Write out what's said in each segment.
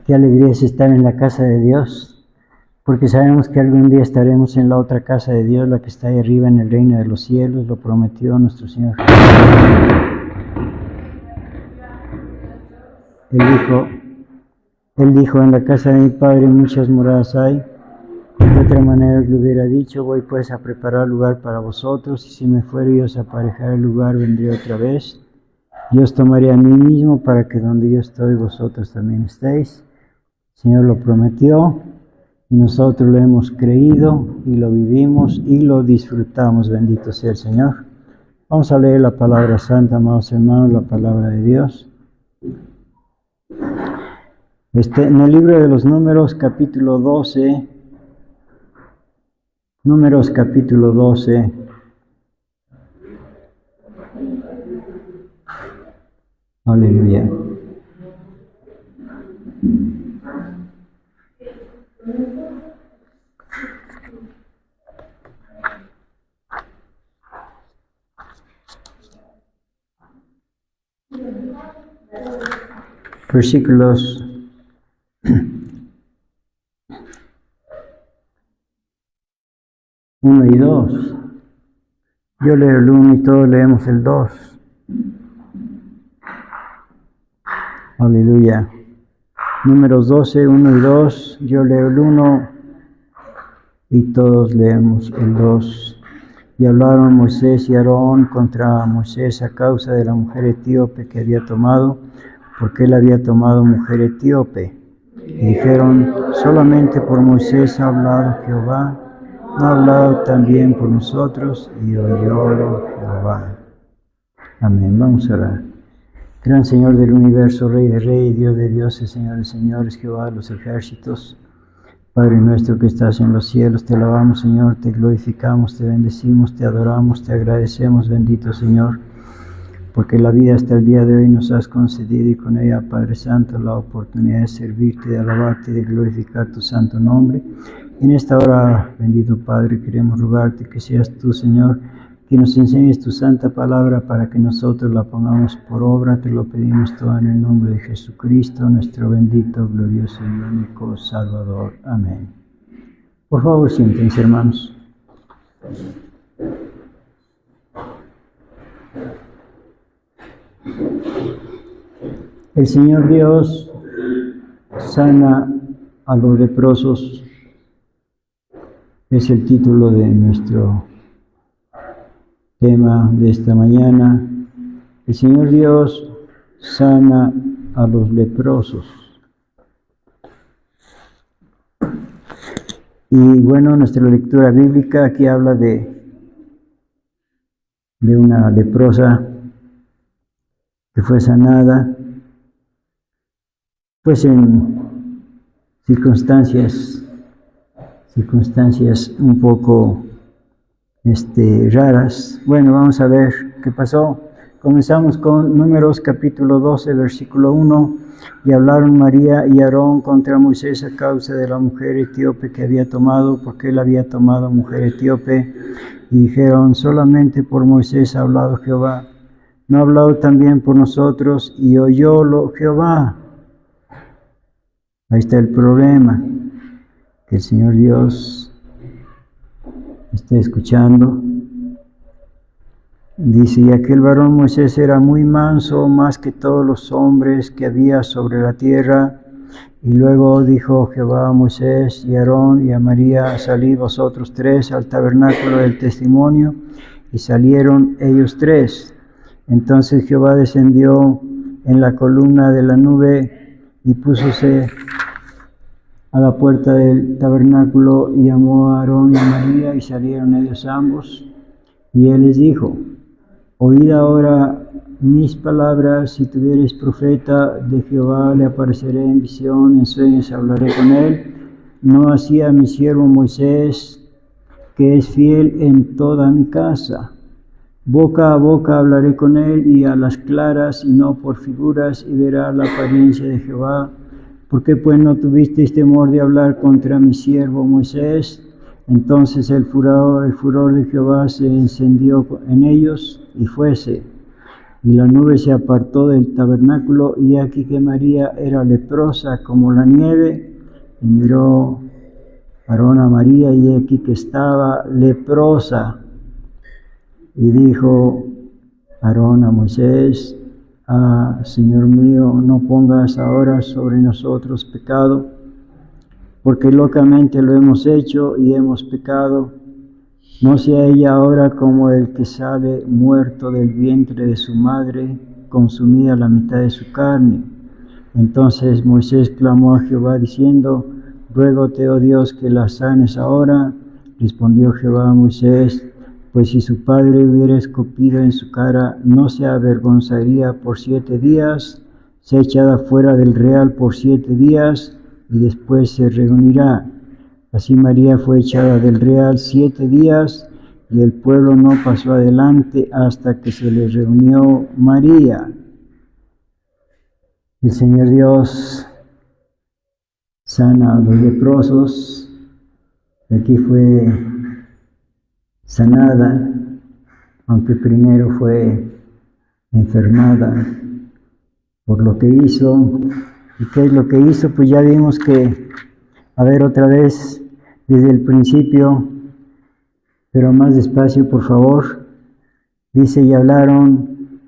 Qué alegría es estar en la casa de Dios, porque sabemos que algún día estaremos en la otra casa de Dios, la que está ahí arriba en el reino de los cielos, lo prometió nuestro Señor Jesús. Él dijo, en la casa de mi Padre muchas moradas hay. De otra manera os lo hubiera dicho, voy pues a preparar lugar para vosotros, y si me fuere y os aparejaré el lugar, vendré otra vez. Yo os tomaré a mí mismo, para que donde yo estoy, vosotros también estéis. El Señor lo prometió, y nosotros lo hemos creído, y lo vivimos, y lo disfrutamos. Bendito sea el Señor. Vamos a leer la palabra santa, amados hermanos, la palabra de Dios. En el libro de los Números, capítulo 12, Números capítulo 12, aleluya. Versículos 1 y 2. Yo leo el 1 y todos leemos el 2. Aleluya. Números 12, 1 y 2. Yo leo el 1 y todos leemos el 2. Y hablaron Moisés y Aarón contra Moisés a causa de la mujer etíope que había tomado, porque él había tomado mujer etíope. Y dijeron, solamente por Moisés ha hablado Jehová, ¿no ha hablado también por nosotros? Y oyólo Jehová. Amén. Vamos a orar. Gran Señor del universo, Rey de reyes, Dios de dioses, Señor de señores, Jehová de los ejércitos, Padre nuestro que estás en los cielos, te alabamos, Señor, te glorificamos, te bendecimos, te adoramos, te agradecemos, bendito Señor, porque la vida hasta el día de hoy nos has concedido, y con ella, Padre Santo, la oportunidad de servirte, de alabarte, de glorificar tu santo nombre. En esta hora, bendito Padre, queremos rogarte que seas tú, Señor, que nos enseñes tu santa palabra para que nosotros la pongamos por obra. Te lo pedimos todo en el nombre de Jesucristo, nuestro bendito, glorioso y único Salvador. Amén. Por favor, siéntense, hermanos. El Señor Dios sana a los leprosos. Es el título de nuestro tema de esta mañana. El Señor Dios sana a los leprosos. Y bueno, nuestra lectura bíblica aquí habla de una leprosa que fue sanada, pues en circunstancias un poco raras. Bueno, vamos a ver qué pasó. Comenzamos con Números capítulo 12, versículo 1. Y hablaron María y Aarón contra Moisés a causa de la mujer etíope que había tomado, porque él había tomado mujer etíope. Y dijeron, solamente por Moisés ha hablado Jehová, ¿no ha hablado también por nosotros? Y oyólo Jehová. Ahí está el problema, que el Señor Dios esté escuchando. Dice, y aquel varón Moisés era muy manso, más que todos los hombres que había sobre la tierra. Y luego dijo Jehová a Moisés y a Aarón y a María, salid vosotros tres al tabernáculo del testimonio. Y salieron ellos tres. Entonces Jehová descendió en la columna de la nube y púsose a la puerta del tabernáculo y llamó a Aarón y a María, y salieron ellos ambos. Y él les dijo, oíd ahora mis palabras, si tuviereis profeta de Jehová, le apareceré en visión, en sueños hablaré con él. No así a mi siervo Moisés, que es fiel en toda mi casa. Boca a boca hablaré con él, y a las claras, y no por figuras, y verá la apariencia de Jehová. ¿Por qué pues no tuvisteis temor de hablar contra mi siervo Moisés? Entonces el furor de Jehová se encendió en ellos, y fuese. Y la nube se apartó del tabernáculo, y aquí que María era leprosa como la nieve, y miró Aarón a María, y aquí que estaba leprosa. Y dijo Aarón a Moisés: Señor mío, no pongas ahora sobre nosotros pecado, porque locamente lo hemos hecho y hemos pecado. No sea ella ahora como el que sale muerto del vientre de su madre, consumida la mitad de su carne. Entonces Moisés clamó a Jehová diciendo: ruégote, oh Dios, que la sanes ahora. Respondió Jehová a Moisés: pues si su padre hubiera escupido en su cara, no se avergonzaría por 7 días, sea echada fuera del real por 7 días, y después se reunirá. Así María fue echada del real 7 días, y el pueblo no pasó adelante hasta que se le reunió María. El Señor Dios sana a los leprosos. Aquí fue sanada, aunque primero fue enfermada por lo que hizo. ¿Y qué es lo que hizo? Pues ya vimos que, a ver otra vez, desde el principio, pero más despacio, por favor. Dice: y hablaron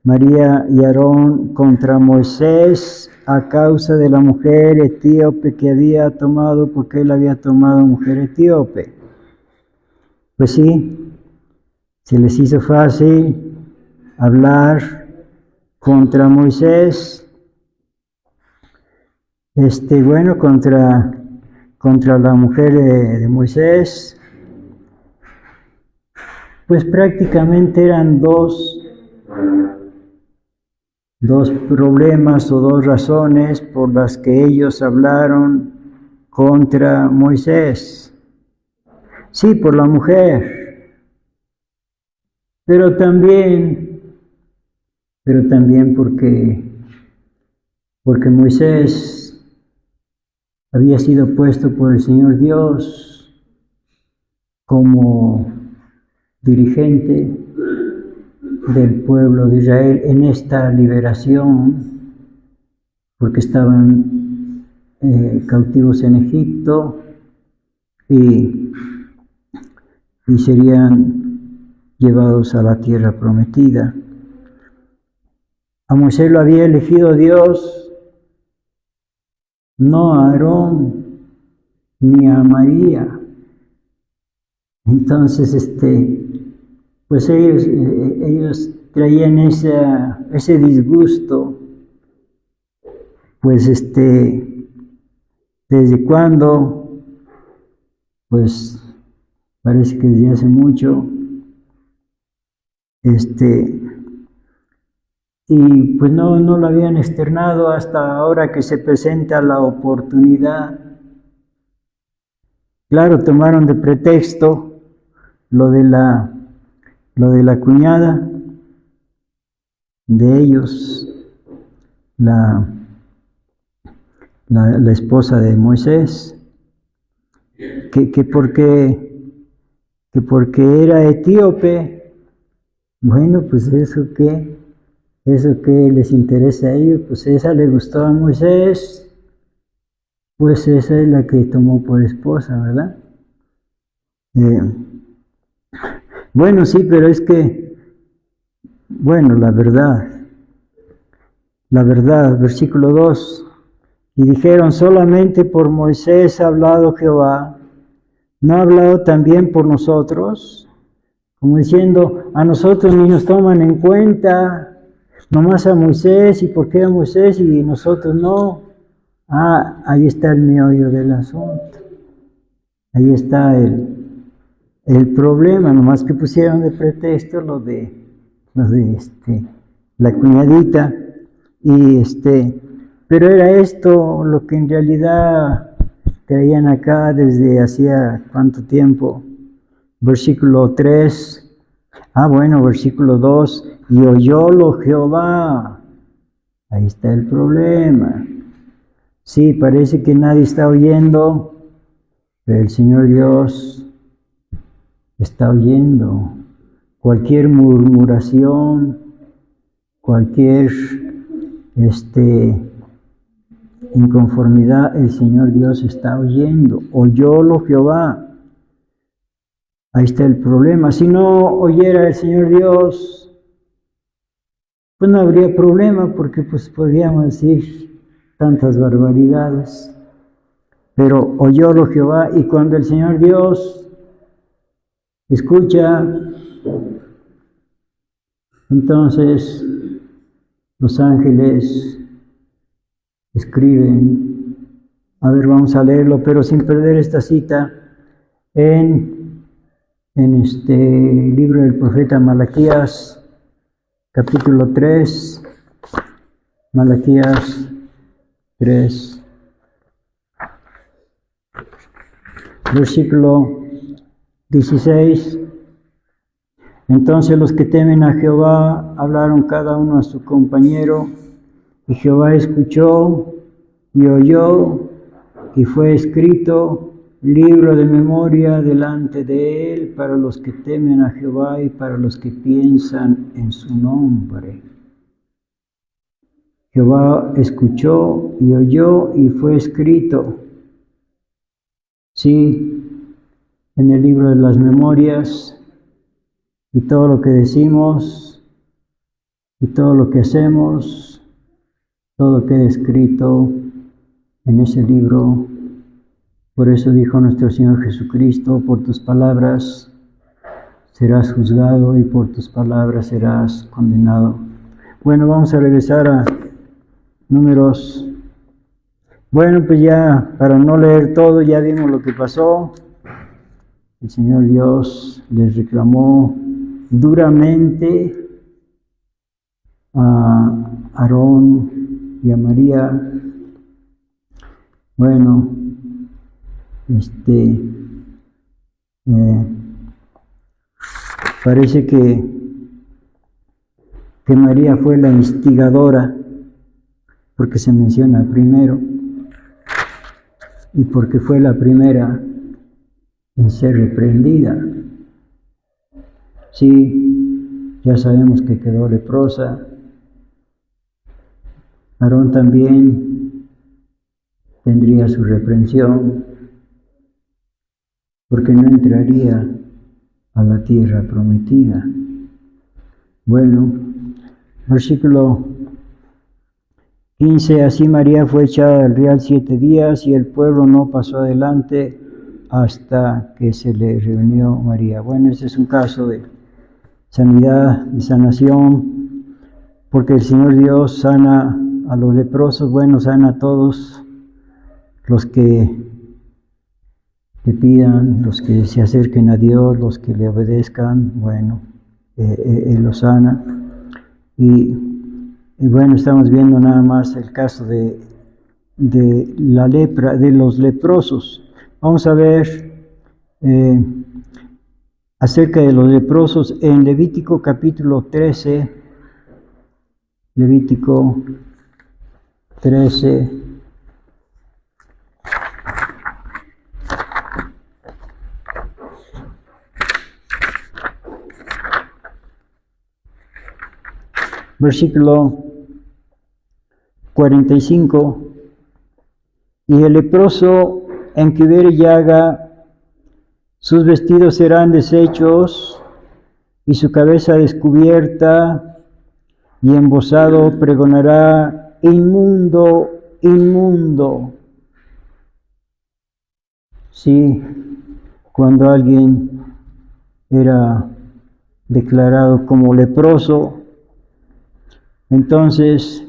María y Aarón contra Moisés a causa de la mujer etíope que había tomado, porque él había tomado mujer etíope. Pues sí, se les hizo fácil hablar contra Moisés, contra la mujer de Moisés. Pues prácticamente eran dos problemas o 2 razones por las que ellos hablaron contra Moisés. Sí, por la mujer, pero también porque Moisés había sido puesto por el Señor Dios como dirigente del pueblo de Israel en esta liberación, porque estaban cautivos en Egipto y serían llevados a la tierra prometida. A Moisés lo había elegido Dios, no a Aarón ni a María. Entonces, pues ellos traían ese disgusto, pues ¿desde cuándo? Pues parece que desde hace mucho, y pues no lo habían externado hasta ahora que se presenta la oportunidad. Claro, tomaron de pretexto lo de la cuñada de ellos, la esposa de Moisés, que porque era etíope. Bueno, pues eso que les interesa a ellos, pues esa le gustó a Moisés, pues esa es la que tomó por esposa, ¿verdad? Bueno, sí, pero es que, bueno, la verdad, versículo 2, y dijeron: solamente por Moisés ha hablado Jehová, ¿no ha hablado también por nosotros? Como diciendo, a nosotros ni nos toman en cuenta, nomás a Moisés. ¿Y por qué a Moisés y nosotros no? Ahí está el meollo del asunto. Ahí está el problema, nomás que pusieron de pretexto lo de la cuñadita. Pero era esto lo que en realidad traían acá desde hacía cuánto tiempo. Versículo 3, versículo 2, y oyólo Jehová. Ahí está el problema. Sí, parece que nadie está oyendo, pero el Señor Dios está oyendo cualquier murmuración, cualquier inconformidad, el Señor Dios está oyendo. Oyólo Jehová. Ahí está el problema. Si no oyera el Señor Dios, pues no habría problema, porque pues podríamos decir tantas barbaridades. Pero oyólo Jehová, y cuando el Señor Dios escucha, entonces los ángeles escriben. A ver, vamos a leerlo, pero sin perder esta cita en este libro del profeta Malaquías, capítulo 3, Malaquías 3, versículo 16. Entonces los que temen a Jehová hablaron cada uno a su compañero, y Jehová escuchó y oyó, y fue escrito libro de memoria delante de él para los que temen a Jehová y para los que piensan en su nombre. Jehová escuchó y oyó y fue escrito, sí, en el libro de las memorias, y todo lo que decimos y todo lo que hacemos, todo queda escrito en ese libro. Por eso dijo nuestro Señor Jesucristo, por tus palabras serás juzgado y por tus palabras serás condenado. Bueno, vamos a regresar a Números. Bueno, pues ya, para no leer todo, ya vimos lo que pasó. El Señor Dios les reclamó duramente a Aarón y a María. Bueno, parece que María fue la instigadora, porque se menciona primero, y porque fue la primera en ser reprendida. Sí, ya sabemos que quedó leprosa. Aarón también tendría su reprensión, porque no entraría a la tierra prometida. Bueno, versículo 15, así María fue echada del real 7 días y el pueblo no pasó adelante hasta que se le reunió María. Bueno, este es un caso de sanidad, de sanación, porque el Señor Dios sana a los leprosos, bueno, sana a todos los que le pidan, los que se acerquen a Dios, los que le obedezcan, bueno, Él los sana. Y bueno, estamos viendo nada más el caso de la lepra, de los leprosos. Vamos a ver acerca de los leprosos en Levítico capítulo 13, Levítico 13, versículo 45, y el leproso en que hubiere llaga, sus vestidos serán deshechos, y su cabeza descubierta, y embozado pregonará, inmundo, inmundo. Sí, cuando alguien era declarado como leproso, entonces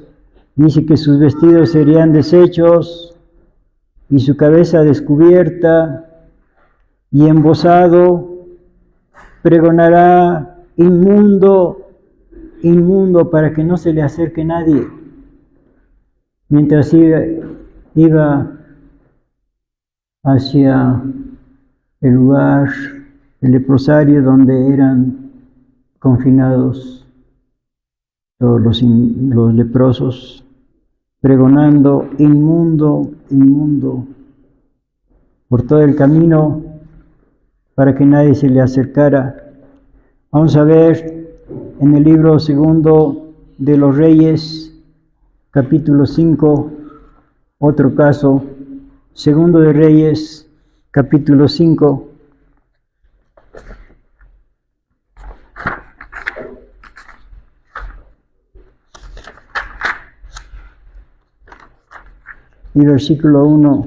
dice que sus vestidos serían deshechos y su cabeza descubierta, y embozado pregonará, inmundo, inmundo, para que no se le acerque nadie. Mientras iba hacia el lugar, el leprosario, donde eran confinados todos los leprosos, pregonando, inmundo, inmundo, por todo el camino, para que nadie se le acercara. Vamos a ver en el libro segundo de los Reyes, capítulo 5, otro caso. Segundo de Reyes, capítulo 5. Y versículo 1.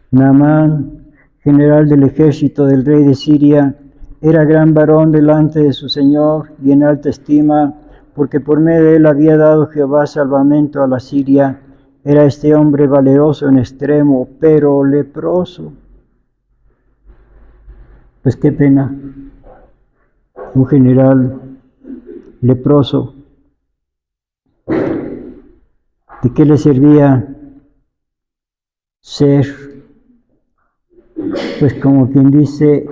Naamán, general del ejército del rey de Siria, era gran varón delante de su señor y en alta estima, porque por medio de él había dado Jehová salvamento a la Siria. Era este hombre valeroso en extremo, pero leproso. Pues qué pena, un general leproso. ¿De qué le servía ser, pues como quien dice,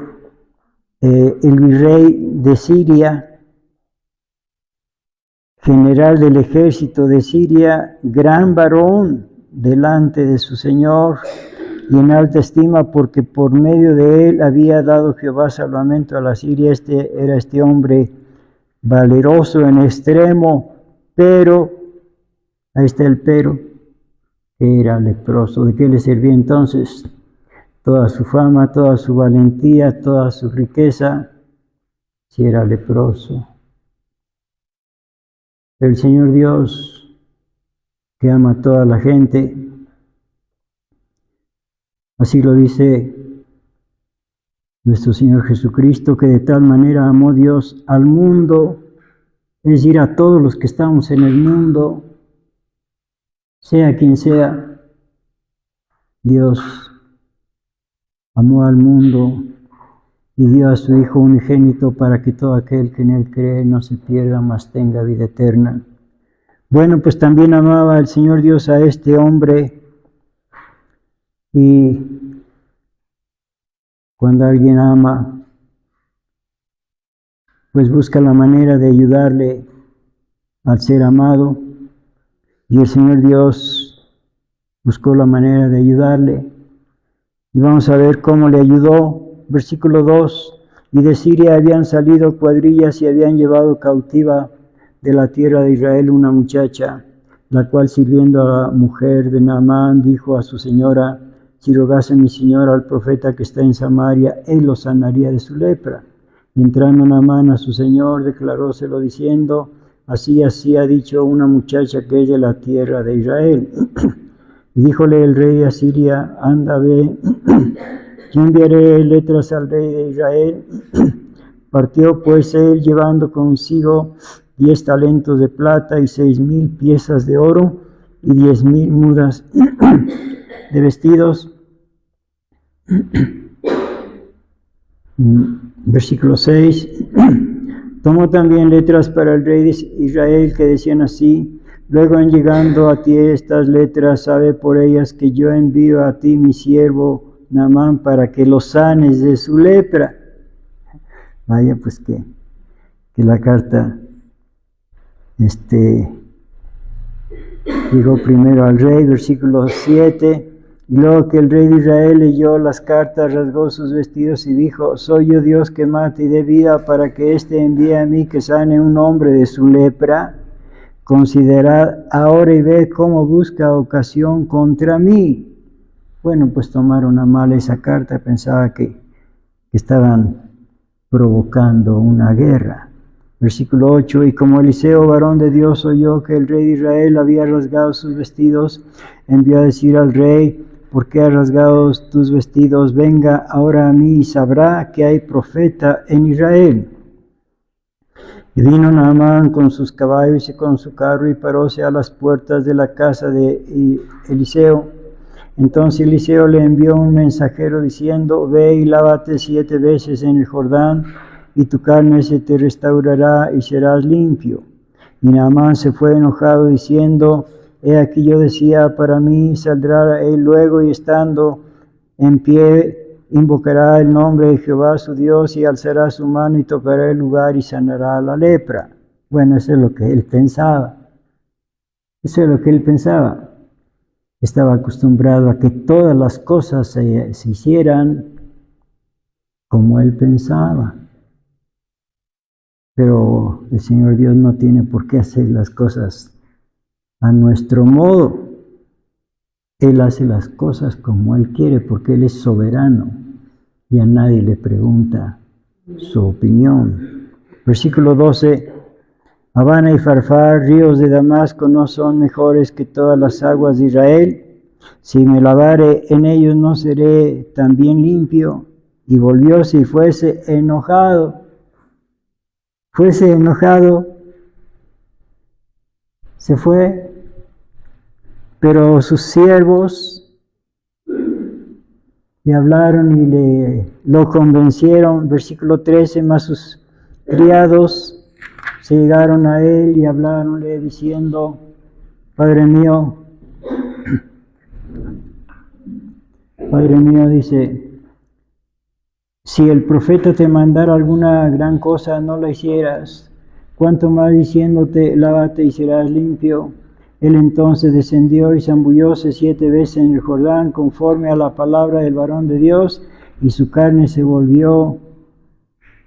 el virrey de Siria, general del ejército de Siria, gran varón delante de su Señor y en alta estima, porque por medio de él había dado Jehová salvamento a la Siria? Era este hombre valeroso en extremo, pero, ahí está el pero, era leproso. ¿De qué le servía entonces toda su fama, toda su valentía, toda su riqueza, si era leproso? El Señor Dios, que ama a toda la gente, así lo dice nuestro Señor Jesucristo, que de tal manera amó Dios al mundo, es decir, a todos los que estamos en el mundo, sea quien sea. Dios amó al mundo y dio a su Hijo unigénito para que todo aquel que en él cree no se pierda, mas tenga vida eterna. Bueno, pues también amaba el Señor Dios a este hombre, y cuando alguien ama, pues busca la manera de ayudarle al ser amado, y el Señor Dios buscó la manera de ayudarle. Y vamos a ver cómo le ayudó. Versículo 2. Y de Siria habían salido cuadrillas y habían llevado cautiva de la tierra de Israel una muchacha, la cual, sirviendo a la mujer de Naamán, dijo a su señora: si rogase mi señora al profeta que está en Samaria, él lo sanaría de su lepra. Y entrando Naamán a su señor, declaróselo diciendo: así ha dicho una muchacha que es de la tierra de Israel. Y díjole el rey de Asiria: anda, ve, yo enviaré letras al rey de Israel. Partió pues él llevando consigo 10 talentos de plata y 6,000 piezas de oro y 10,000 mudas de vestidos. Versículo 6. Tomó también letras para el rey de Israel que decían así: luego, en llegando a ti estas letras, sabe por ellas que yo envío a ti mi siervo Naamán para que lo sanes de su lepra. Vaya, pues que la carta llegó primero al rey, versículo 7, y luego que el rey de Israel leyó las cartas, rasgó sus vestidos y dijo: soy yo Dios que mata y dé vida, para que envíe a mí que sane un hombre de su lepra. Considerad ahora y ved cómo busca ocasión contra mí. Bueno, pues tomaron a mal esa carta, pensaba que estaban provocando una guerra. Versículo 8, y como Eliseo, varón de Dios, oyó que el rey de Israel había rasgado sus vestidos, envió a decir al rey: ¿por qué has rasgado tus vestidos? Venga ahora a mí y sabrá que hay profeta en Israel. Y vino Naamán con sus caballos y con su carro y paróse a las puertas de la casa de Eliseo. Entonces Eliseo le envió un mensajero diciendo: ve y lávate 7 veces en el Jordán, y tu carne se te restaurará y serás limpio. Y Naamán se fue enojado diciendo: he aquí yo decía para mí, saldrá él luego y estando en pie invocará el nombre de Jehová su Dios y alzará su mano y tocará el lugar y sanará la lepra. Bueno, eso es lo que él pensaba. Eso es lo que él pensaba. Estaba acostumbrado a que todas las cosas se hicieran como él pensaba. Pero el Señor Dios no tiene por qué hacer las cosas a nuestro modo. Él hace las cosas como Él quiere porque Él es soberano y a nadie le pregunta su opinión. Versículo 12. Habana y Farfar, ríos de Damasco, ¿no son mejores que todas las aguas de Israel? Si me lavare en ellos, ¿no seré también limpio? Y volvióse y fuese enojado, se fue, pero sus siervos le hablaron y lo convencieron. Versículo 13, más sus criados se llegaron a él y hablaronle diciendo: Padre mío, dice, si el profeta te mandara alguna gran cosa, no la hicieras, cuanto más diciéndote, lávate y serás limpio. Él entonces descendió y zambullóse 7 veces en el Jordán, conforme a la palabra del varón de Dios, y su carne se volvió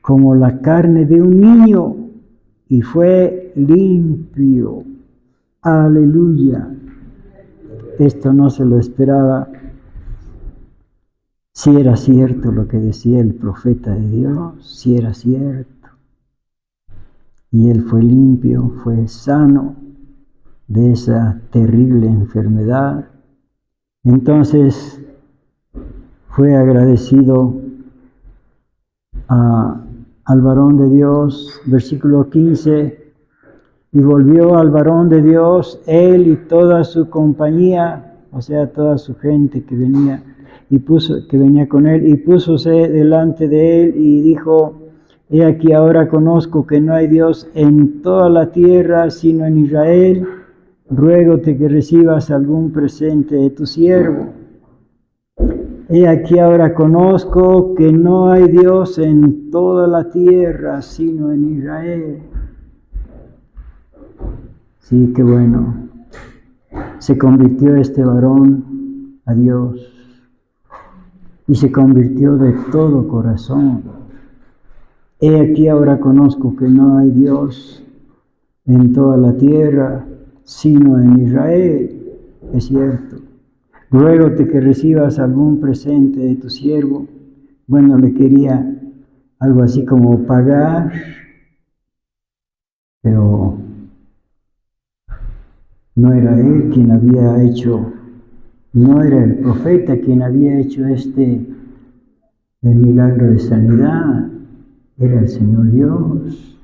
como la carne de un niño, y fue limpio. Aleluya. Esto no se lo esperaba. Si era cierto lo que decía el profeta de Dios, si era cierto. Y él fue limpio, fue sano de esa terrible enfermedad. Entonces fue agradecido al varón de Dios. Versículo 15. Y volvió al varón de Dios, él y toda su compañía, o sea, toda su gente que venía con él, y púsose delante de él y dijo: He aquí ahora conozco que no hay Dios en toda la tierra sino en Israel. Ruégote que recibas algún presente de tu siervo. He aquí ahora conozco que no hay Dios en toda la tierra sino en Israel. Sí, qué bueno. Se convirtió este varón a Dios y se convirtió de todo corazón. He aquí ahora conozco que no hay Dios en toda la tierra sino en Israel. Es cierto. Ruégote que recibas algún presente de tu siervo. Bueno, le quería algo así como pagar, pero no era él quien había hecho, no era el profeta quien había hecho el milagro de sanidad, era el Señor Dios.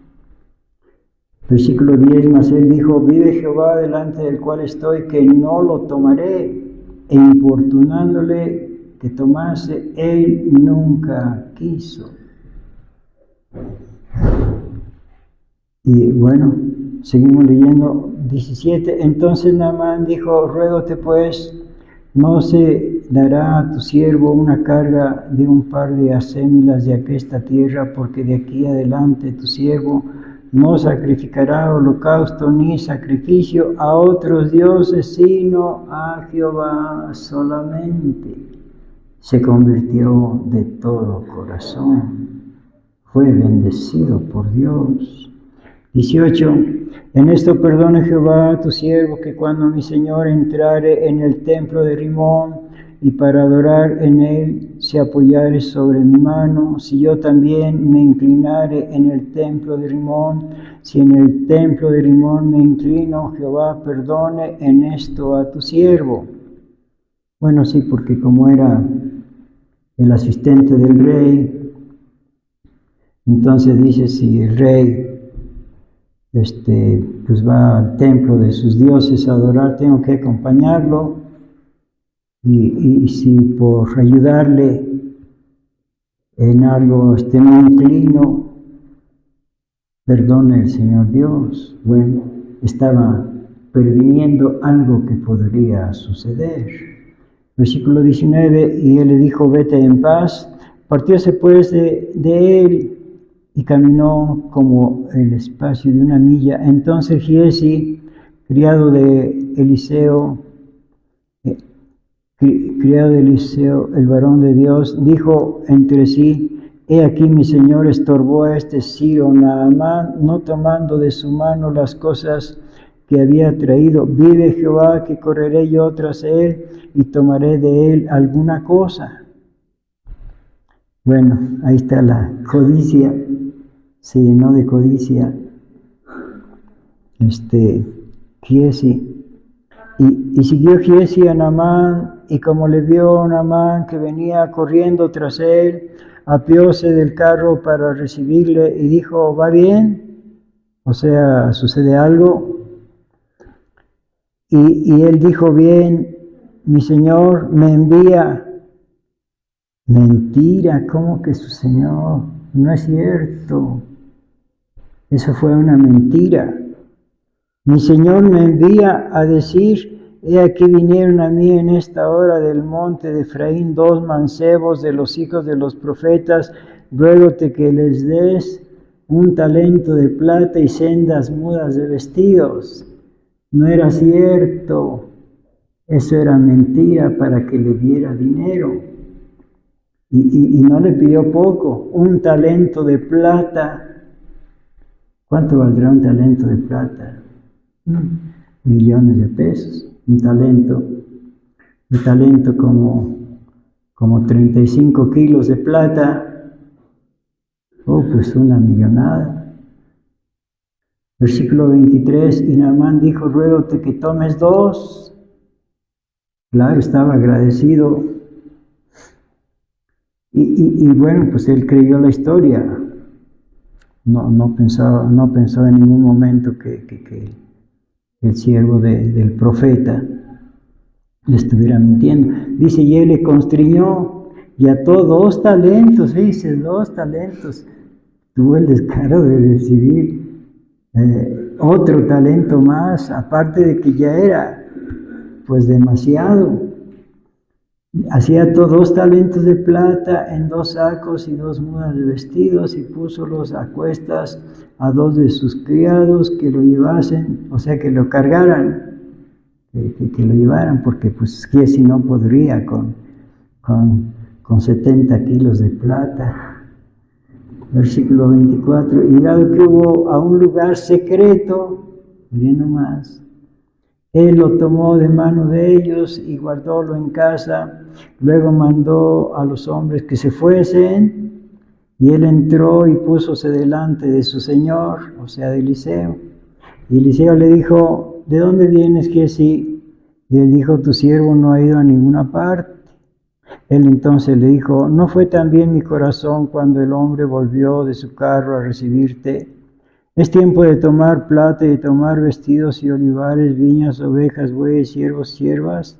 Versículo 10, mas él dijo: Vive Jehová delante del cual estoy, que no lo tomaré. E importunándole que tomase, él nunca quiso. Y bueno, seguimos leyendo 17. Entonces Naamán dijo: Ruégote pues, no se dará a tu siervo una carga de un par de acémilas de aquesta tierra, porque de aquí adelante tu siervo no sacrificará holocausto ni sacrificio a otros dioses, sino a Jehová solamente. Se convirtió de todo corazón. Fue bendecido por Dios. 18. En esto perdone Jehová a tu siervo, que cuando mi Señor entrare en el templo de Rimón, y para adorar en él se apoyare sobre mi mano, si yo también me inclinare en el templo de Rimón, si en el templo de Rimón me inclino, Jehová perdone en esto a tu siervo. Bueno, sí, porque como era el asistente del rey, entonces dice, si el rey pues va al templo de sus dioses a adorar, tengo que acompañarlo, y si por ayudarle en algo me inclino, perdone el Señor Dios. Bueno, estaba previniendo algo que podría suceder. Versículo 19, y él le dijo: Vete en paz. Partióse pues de él y caminó como el espacio de 1 milla. Entonces Giezi, criado de Eliseo, el varón de Dios, dijo entre sí: He aquí mi señor estorbó a este Ciro Naamán, no tomando de su mano las cosas que había traído. Vive Jehová, que correré yo tras él y tomaré de él alguna cosa. Bueno, ahí está la codicia, se llenó de codicia Giesi. Y siguió Giesi a Naamán, y como le vio Naamán que venía corriendo tras él, apeóse del carro para recibirle y dijo, ¿va bien? O sea, ¿sucede algo? Y él dijo, bien, mi señor me envía. Mentira, ¿cómo que su señor? No es cierto. Eso fue una mentira. Mi señor me envía a decir, he aquí vinieron a mí en esta hora del monte de Efraín 2 mancebos de los hijos de los profetas, ruégote que les des un talento de plata y sendas mudas de vestidos. No era cierto, eso era mentira para que le diera dinero. Y no le pidió poco, un talento de plata. ¿Cuánto valdrá un talento de plata? Millones de pesos. Un talento como 35 kilos de plata. Oh, pues una millonada. Versículo 23, y Naamán dijo, ruégote que tomes 2. Claro, estaba agradecido. Y bueno, pues él creyó la historia. No pensó en ningún momento que el siervo del profeta le estuviera mintiendo. Dice, y él le constriñó y ató 2 talentos, dice, 2 talentos. Tuvo el descaro de recibir otro talento más, aparte de que ya era pues demasiado. Así ató 2 talentos de plata en 2 sacos y 2 mudas de vestidos y púsolos a cuestas a 2 de sus criados que lo llevasen, o sea que lo cargaran, que lo llevaran, porque pues Giesi no podría con 70 kilos de plata. Versículo 24, y llegado que hubo a un lugar secreto, miren nomás, él lo tomó de mano de ellos y guardólo en casa. Luego mandó a los hombres que se fuesen, y él entró y púsose delante de su señor, o sea, de Eliseo. Y Eliseo le dijo, ¿de dónde vienes, Giesi? Y él dijo, tu siervo no ha ido a ninguna parte. Él entonces le dijo, ¿no fue también mi corazón cuando el hombre volvió de su carro a recibirte? Es tiempo de tomar plata y de tomar vestidos y olivares, viñas, ovejas, bueyes, siervos, siervas.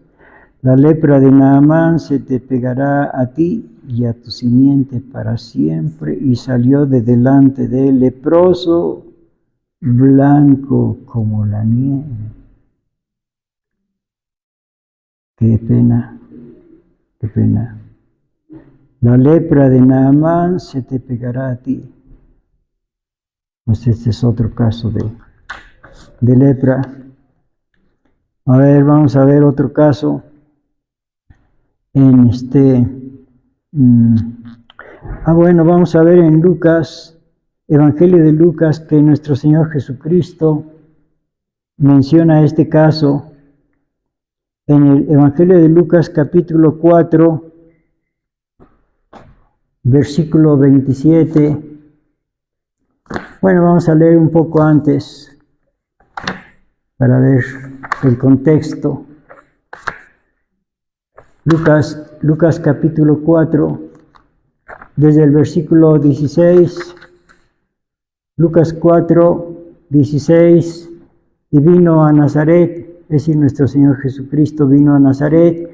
La lepra de Naamán se te pegará a ti y a tu simiente para siempre. Y salió de delante de él leproso, blanco como la nieve. Qué pena, qué pena. La lepra de Naamán se te pegará a ti. Pues este es otro caso de lepra. A ver, vamos a ver otro caso en bueno, vamos a ver en Lucas, Evangelio de Lucas, que nuestro Señor Jesucristo menciona este caso. En el Evangelio de Lucas capítulo 4, versículo 27. Bueno, vamos a leer un poco antes para ver el contexto. Lucas capítulo 4, desde el versículo 16. Lucas 4, 16. Y vino a Nazaret, es decir, nuestro Señor Jesucristo vino a Nazaret,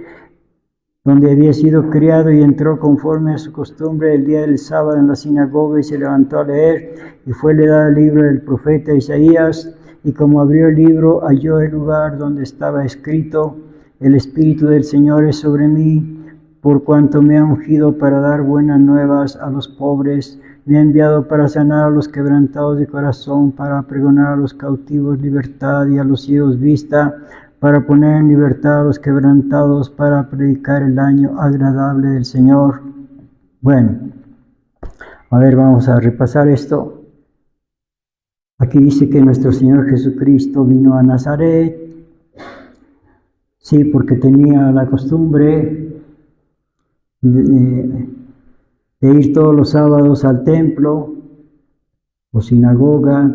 donde había sido criado, y entró conforme a su costumbre el día del sábado en la sinagoga y se levantó a leer, y fuele dado el libro del profeta Isaías, y como abrió el libro halló el lugar donde estaba escrito, el Espíritu del Señor es sobre mí, por cuanto me ha ungido para dar buenas nuevas a los pobres, me ha enviado para sanar a los quebrantados de corazón, para pregonar a los cautivos libertad y a los ciegos vista, para poner en libertad a los quebrantados, para predicar el año agradable del Señor. Bueno, A ver, vamos a repasar esto. Aquí dice que nuestro Señor Jesucristo vino a Nazaret, sí, porque tenía la costumbre de ir todos los sábados al templo o sinagoga,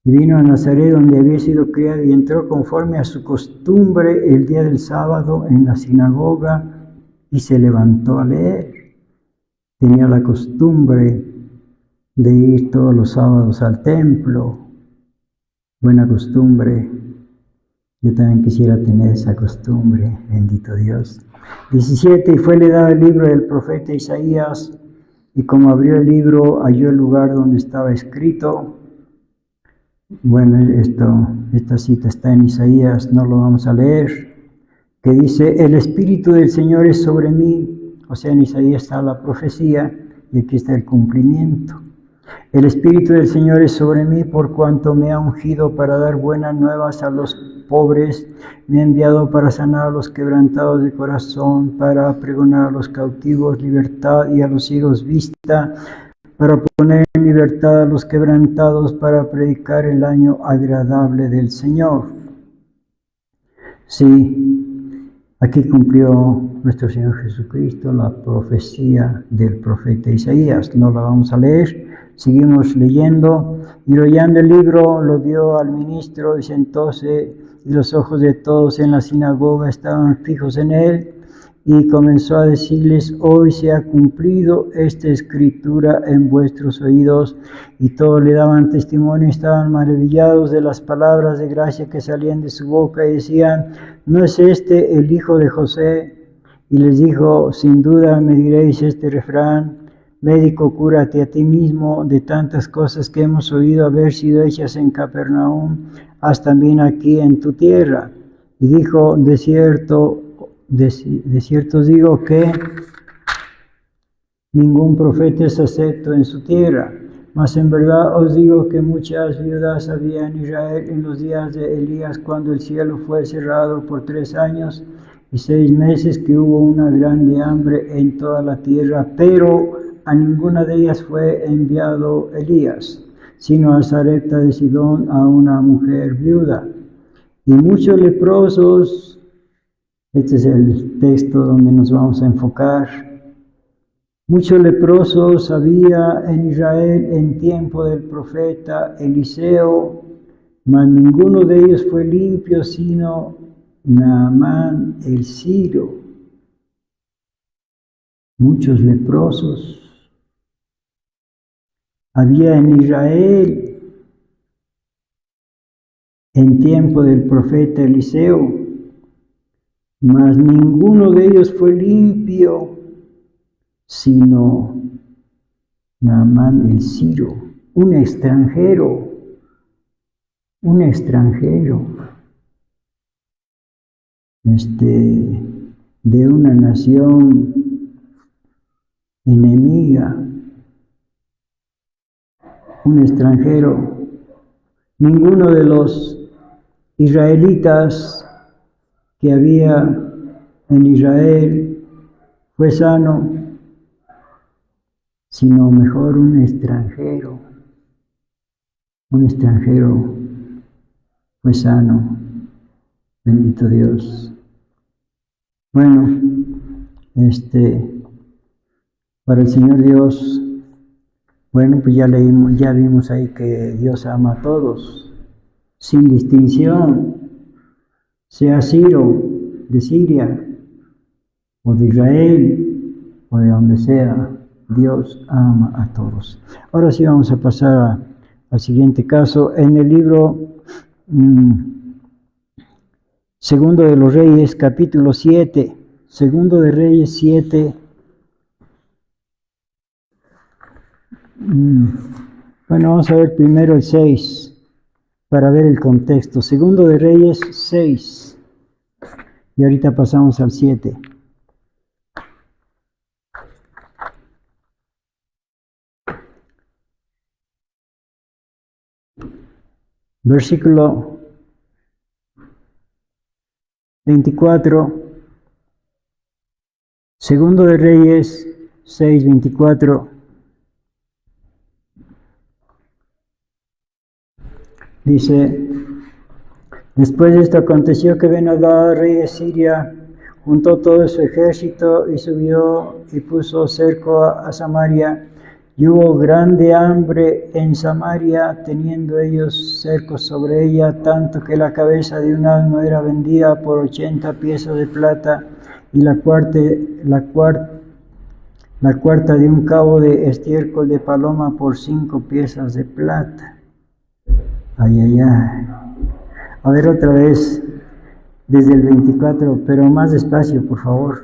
y vino a Nazaret donde había sido criado y entró conforme a su costumbre el día del sábado en la sinagoga y se levantó a leer. Tenía la costumbre de ir todos los sábados al templo, buena costumbre. Yo también quisiera tener esa costumbre, bendito Dios. 17, y fuele dado el libro del profeta Isaías, y como abrió el libro, halló el lugar donde estaba escrito. Bueno, esta cita está en Isaías, no lo vamos a leer, que dice, el Espíritu del Señor es sobre mí. O sea, en Isaías está la profecía y aquí está el cumplimiento. El Espíritu del Señor es sobre mí por cuanto me ha ungido para dar buenas nuevas a los pobres, me ha enviado para sanar a los quebrantados de corazón, para pregonar a los cautivos libertad y a los ciegos vista, para poner en libertad a los quebrantados, para predicar el año agradable del Señor. Sí, aquí cumplió nuestro Señor Jesucristo la profecía del profeta Isaías. No la vamos a leer, seguimos leyendo. Y hollando el libro lo dio al ministro y sentóse, y los ojos de todos en la sinagoga estaban fijos en él. Y comenzó a decirles, hoy se ha cumplido esta escritura en vuestros oídos. Y todos le daban testimonio y estaban maravillados de las palabras de gracia que salían de su boca y decían, ¿no es este el hijo de José? Y les dijo, sin duda me diréis este refrán, médico, cúrate a ti mismo de tantas cosas que hemos oído haber sido hechas en Capernaum, haz también aquí en tu tierra. Y dijo, de cierto os digo que ningún profeta es acepto en su tierra, mas en verdad os digo que muchas viudas había en Israel en los días de Elías, cuando el cielo fue cerrado por 3 años y 6 meses, que hubo una grande hambre en toda la tierra, pero a ninguna de ellas fue enviado Elías, sino a Sarepta de Sidón, a una mujer viuda. Y muchos leprosos. Este es el texto donde nos vamos a enfocar. Muchos leprosos había en Israel en tiempo del profeta Eliseo, mas ninguno de ellos fue limpio, sino Naamán el sirio. Muchos leprosos había en Israel en tiempo del profeta Eliseo, mas ninguno de ellos fue limpio, sino Naamán el sirio, un extranjero, de una nación enemiga, un extranjero. Ninguno de los israelitas que había en Israel fue sano, sino mejor un extranjero fue sano, bendito Dios. Bueno, para el Señor Dios, bueno, pues ya vimos ahí que Dios ama a todos, sin distinción, sea Ciro de Siria, o de Israel, o de donde sea, Dios ama a todos. Ahora sí vamos a pasar al siguiente caso. En el libro Segundo de los Reyes, capítulo 7, Segundo de Reyes 7. Bueno, vamos a ver primero el 6, para ver el contexto. Segundo de Reyes 6, y ahorita pasamos al 7. Versículo 24, Segundo de Reyes 6, 24, Dice, después de esto aconteció que Ben-Hadad, rey de Siria, juntó todo su ejército y subió y puso cerco a Samaria. Y hubo grande hambre en Samaria, teniendo ellos cercos sobre ella, tanto que la cabeza de un asno era vendida por 80 piezas de plata, y la cuarta de un cabo de estiércol de paloma por 5 piezas de plata. Ay, ay, ay. A ver otra vez, desde el 24, pero más despacio, por favor.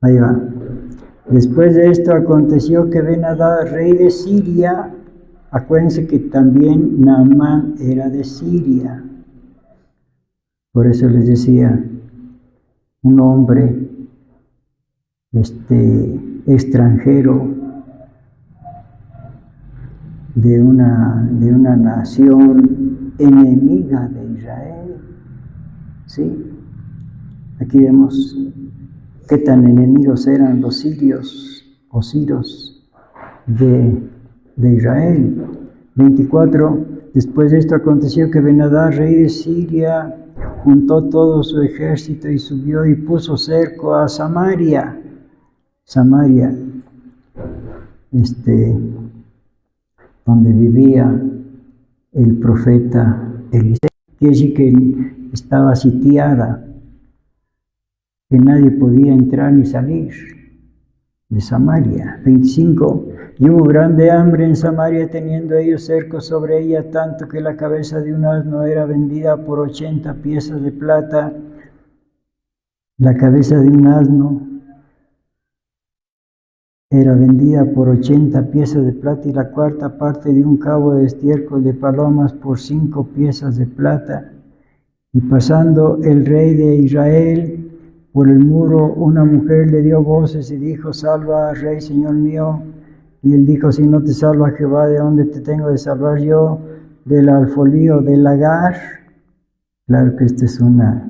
Ahí va. Después de esto aconteció que Ben-Hadad, rey de Siria, acuérdense que también Naamán era de Siria. Por eso les decía, un hombre extranjero de una nación enemiga de Israel. ¿Sí? Aquí vemos qué tan enemigos eran los sirios o siros de Israel. 24. Después de esto aconteció que Ben-Hadad, rey de Siria, juntó todo su ejército y subió y puso cerco a Samaria. Samaria, donde vivía el profeta Eliseo. Quiere decir que estaba sitiada, que nadie podía entrar ni salir de Samaria. 25. Y hubo grande hambre en Samaria, teniendo ellos cercos sobre ella, tanto que la cabeza de un asno era vendida por 80 piezas de plata. La cabeza de un asno era vendida por 80 piezas de plata, y la cuarta parte de un cabo de estiércol de palomas por 5 piezas de plata. Y pasando el rey de Israel por el muro, una mujer le dio voces y dijo: salva, rey, señor mío. Y él dijo: si no te salva Jehová, ¿de dónde te tengo de salvar yo? ¿Del alfolío del lagar? Claro que esta es una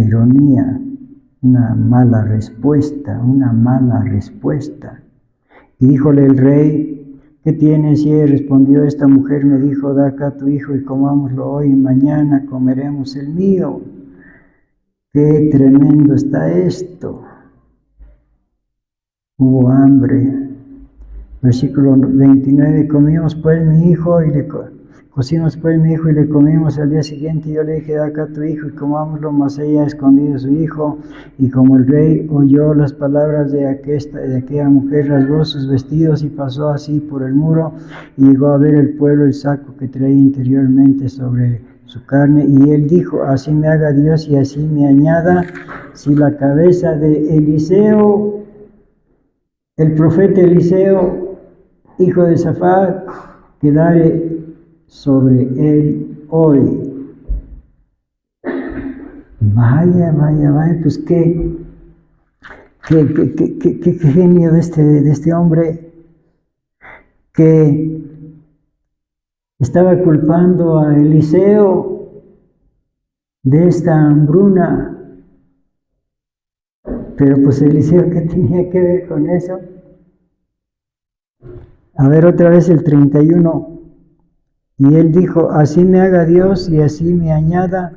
ironía, una mala respuesta. Y díjole el rey: ¿qué tienes? Y él respondió: esta mujer me dijo: da acá tu hijo y comámoslo hoy, y mañana comeremos el mío. ¡Qué tremendo está esto! Hubo hambre. Versículo 29, cocimos pues mi hijo y le comimos al día siguiente. Y yo le dije: da acá tu hijo y comámoslo, mas ella ha escondido a su hijo. Y como el rey oyó las palabras de aquella mujer, rasgó sus vestidos y pasó así por el muro, y llegó a ver el pueblo el saco que traía interiormente sobre su carne. Y él dijo: así me haga Dios y así me añada, si la cabeza de Eliseo, el profeta Eliseo, hijo de Safat, quedare sobre él hoy. Vaya, pues qué genio de este hombre, que estaba culpando a Eliseo de esta hambruna. Pero pues Eliseo, ¿qué tenía que ver con eso? A ver otra vez el 31. Y él dijo: así me haga Dios y así me añada,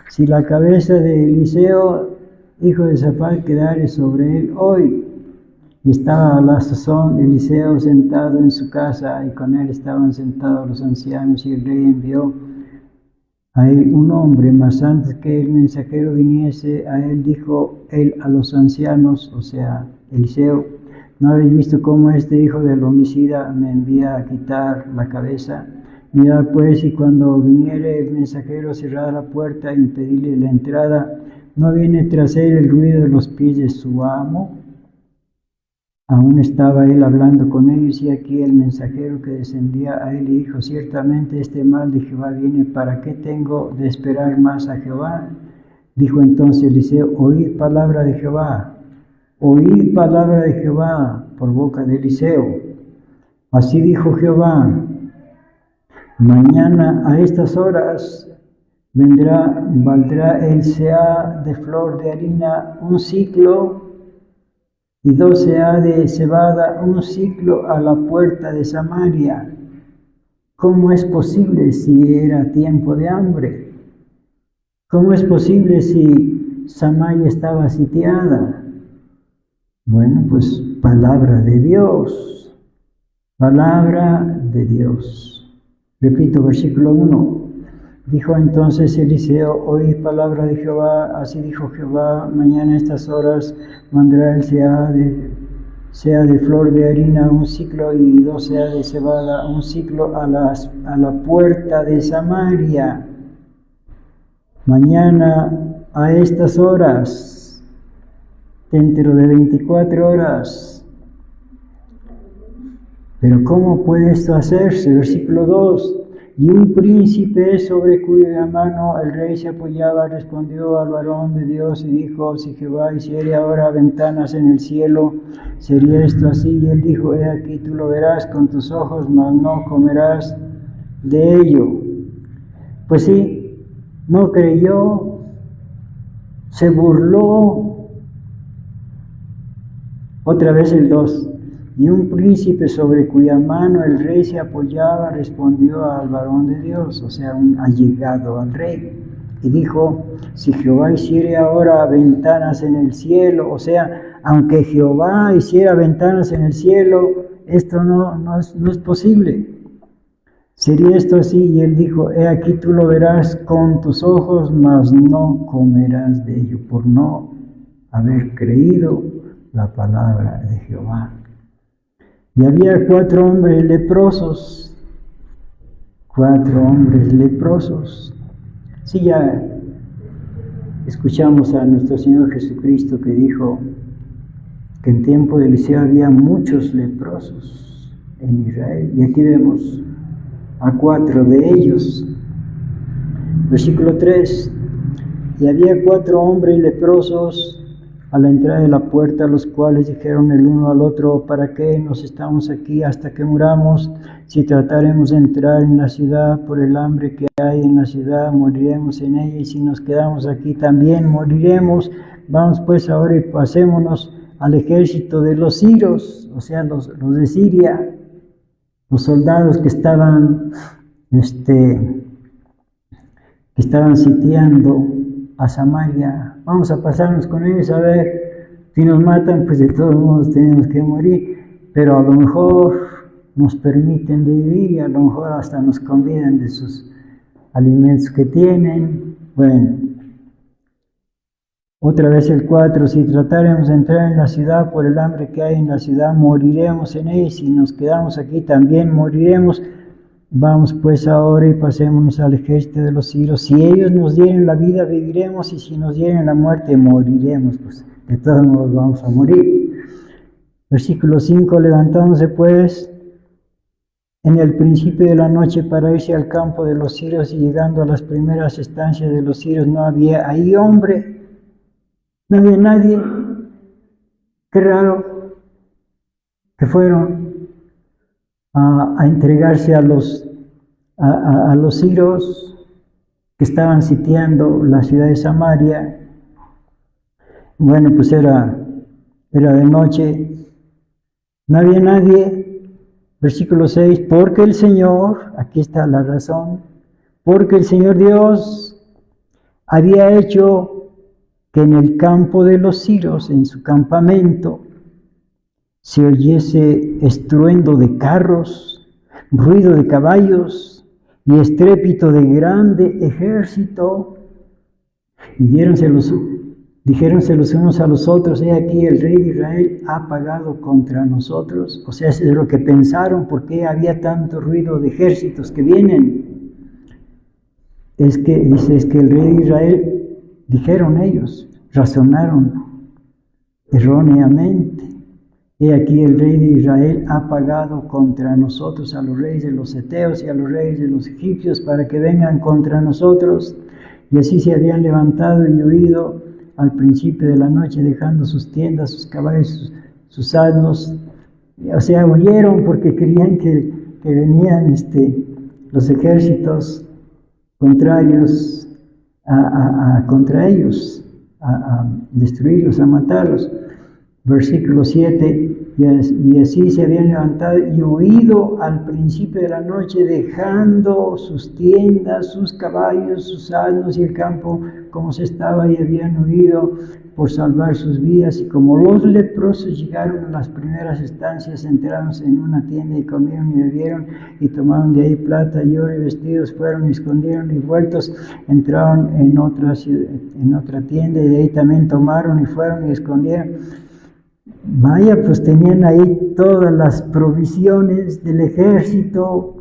si la cabeza de Eliseo, hijo de Safat, quedare sobre él hoy. Y estaba a la sazón Eliseo sentado en su casa, y con él estaban sentados los ancianos, y el rey envió a él un hombre, mas antes que el mensajero viniese a él, dijo él a los ancianos, o sea, Eliseo: ¿no habéis visto cómo este hijo del homicida me envía a quitar la cabeza? Mirad pues, y cuando viniere el mensajero, cerrad la puerta e impedidle la entrada. ¿No viene tras él el ruido de los pies de su amo? Aún estaba él hablando con ellos, y aquí el mensajero que descendía a él le dijo: ciertamente este mal de Jehová viene, ¿para qué tengo de esperar más a Jehová? Dijo entonces Eliseo: oíd palabra de Jehová por boca de Eliseo. Así dijo Jehová: mañana a estas horas valdrá el seah de flor de harina 1 siclo, y 2 seah de cebada 1 siclo a la puerta de Samaria. ¿Cómo es posible si era tiempo de hambre? ¿Cómo es posible si Samaria estaba sitiada? Bueno, pues palabra de Dios, palabra de Dios. Repito, versículo 1. Dijo entonces Eliseo, oí palabra de Jehová, así dijo Jehová, mañana a estas horas mandará el sea de flor de harina 1 siclo y 2 seas de cebada 1 siclo a la puerta de Samaria. Mañana a estas horas, dentro de 24 horas. Pero ¿cómo puede esto hacerse? Versículo 2. Y un príncipe sobre cuya mano el rey se apoyaba respondió al varón de Dios y dijo, si Jehová hiciere ahora ventanas en el cielo, ¿sería esto así? Y él dijo, he aquí tú lo verás con tus ojos, mas no comerás de ello. Pues sí, no creyó, se burló. Otra vez el 2. Y un príncipe sobre cuya mano el rey se apoyaba respondió al varón de Dios, o sea, un allegado al rey, y dijo, si Jehová hiciere ahora ventanas en el cielo, o sea, aunque Jehová hiciera ventanas en el cielo, esto no es posible. ¿Sería esto así? Y él dijo, he aquí tú lo verás con tus ojos, mas no comerás de ello, por no haber creído la palabra de Jehová. Y había 4 hombres leprosos. 4 hombres leprosos. Sí, ya escuchamos a nuestro Señor Jesucristo que dijo que en tiempo de Eliseo había muchos leprosos en Israel. Y aquí vemos a 4 de ellos. Versículo 3. Y había 4 hombres leprosos a la entrada de la puerta, los cuales dijeron el uno al otro, ¿para qué nos estamos aquí hasta que muramos? Si trataremos de entrar en la ciudad por el hambre que hay en la ciudad, moriremos en ella, y si nos quedamos aquí también moriremos. Vamos pues ahora y pasémonos al ejército de los sirios, o sea, los de Siria, los soldados que estaban sitiando a Samaria. Vamos a pasarnos con ellos a ver, si nos matan, pues de todos modos tenemos que morir, pero a lo mejor nos permiten vivir y a lo mejor hasta nos convidan de sus alimentos que tienen. Bueno, otra vez el 4, si trataremos de entrar en la ciudad por el hambre que hay en la ciudad, moriremos en ella, y si nos quedamos aquí también moriremos. Vamos pues ahora y pasémonos al ejército de los sirios. Si ellos nos dieren la vida, viviremos, y si nos dieren la muerte, moriremos. Pues de todos modos vamos a morir. Versículo 5, levantándose pues en el principio de la noche para irse al campo de los sirios, y llegando a las primeras estancias de los sirios, no había ahí hombre, no había nadie. Qué raro que fueron a entregarse a los sirios que estaban sitiando la ciudad de Samaria. Bueno, pues era de noche, no había nadie. Versículo 6, porque el Señor, aquí está la razón, porque el Señor Dios había hecho que en el campo de los sirios, en su campamento, se oyese estruendo de carros, ruido de caballos y estrépito de grande ejército. Y dijéronse los unos a los otros, he aquí el rey de Israel ha pagado contra nosotros. O sea, eso es lo que pensaron, porque había tanto ruido de ejércitos que vienen. Es que el rey de Israel, dijeron ellos, razonaron erróneamente. He aquí el rey de Israel ha pagado contra nosotros a los reyes de los heteos y a los reyes de los egipcios para que vengan contra nosotros. Y así se habían levantado y huido al principio de la noche, dejando sus tiendas, sus caballos, sus asnos. O sea, huyeron porque creían que venían los ejércitos contrarios contra ellos, a destruirlos, a matarlos. Versículo 7, y así se habían levantado y huido al principio de la noche, dejando sus tiendas, sus caballos, sus asnos y el campo como se estaba, y habían huido por salvar sus vidas. Y como los leprosos llegaron a las primeras estancias, entraron en una tienda y comieron y bebieron y tomaron de ahí plata y oro y vestidos, fueron y escondieron, y vueltos entraron en otra tienda y de ahí también tomaron y fueron y escondieron. Vaya, pues tenían ahí todas las provisiones del ejército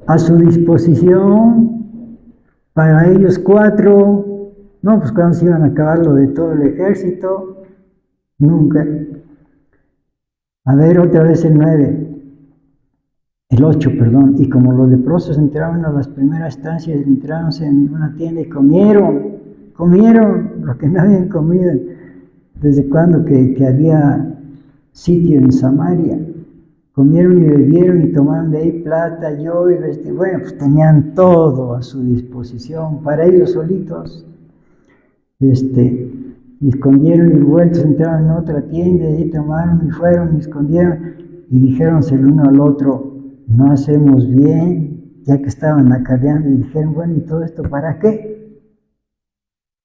a su disposición para ellos 4. No, pues cuando se iban a acabar lo de todo el ejército, nunca. A ver, otra vez el 8, perdón. Y como los leprosos entraron a las primeras estancias, entraron en una tienda y comieron lo que no habían comido desde cuando que había sitio en Samaria. Comieron y bebieron y tomaron de ahí plata, oro y vestido. Bueno, pues tenían todo a su disposición para ellos solitos. Y escondieron y vueltos entraron en otra tienda y ahí tomaron y fueron y escondieron y dijeronse el uno al otro: no hacemos bien, ya que estaban acarreando, y dijeron: bueno, ¿y todo esto para qué?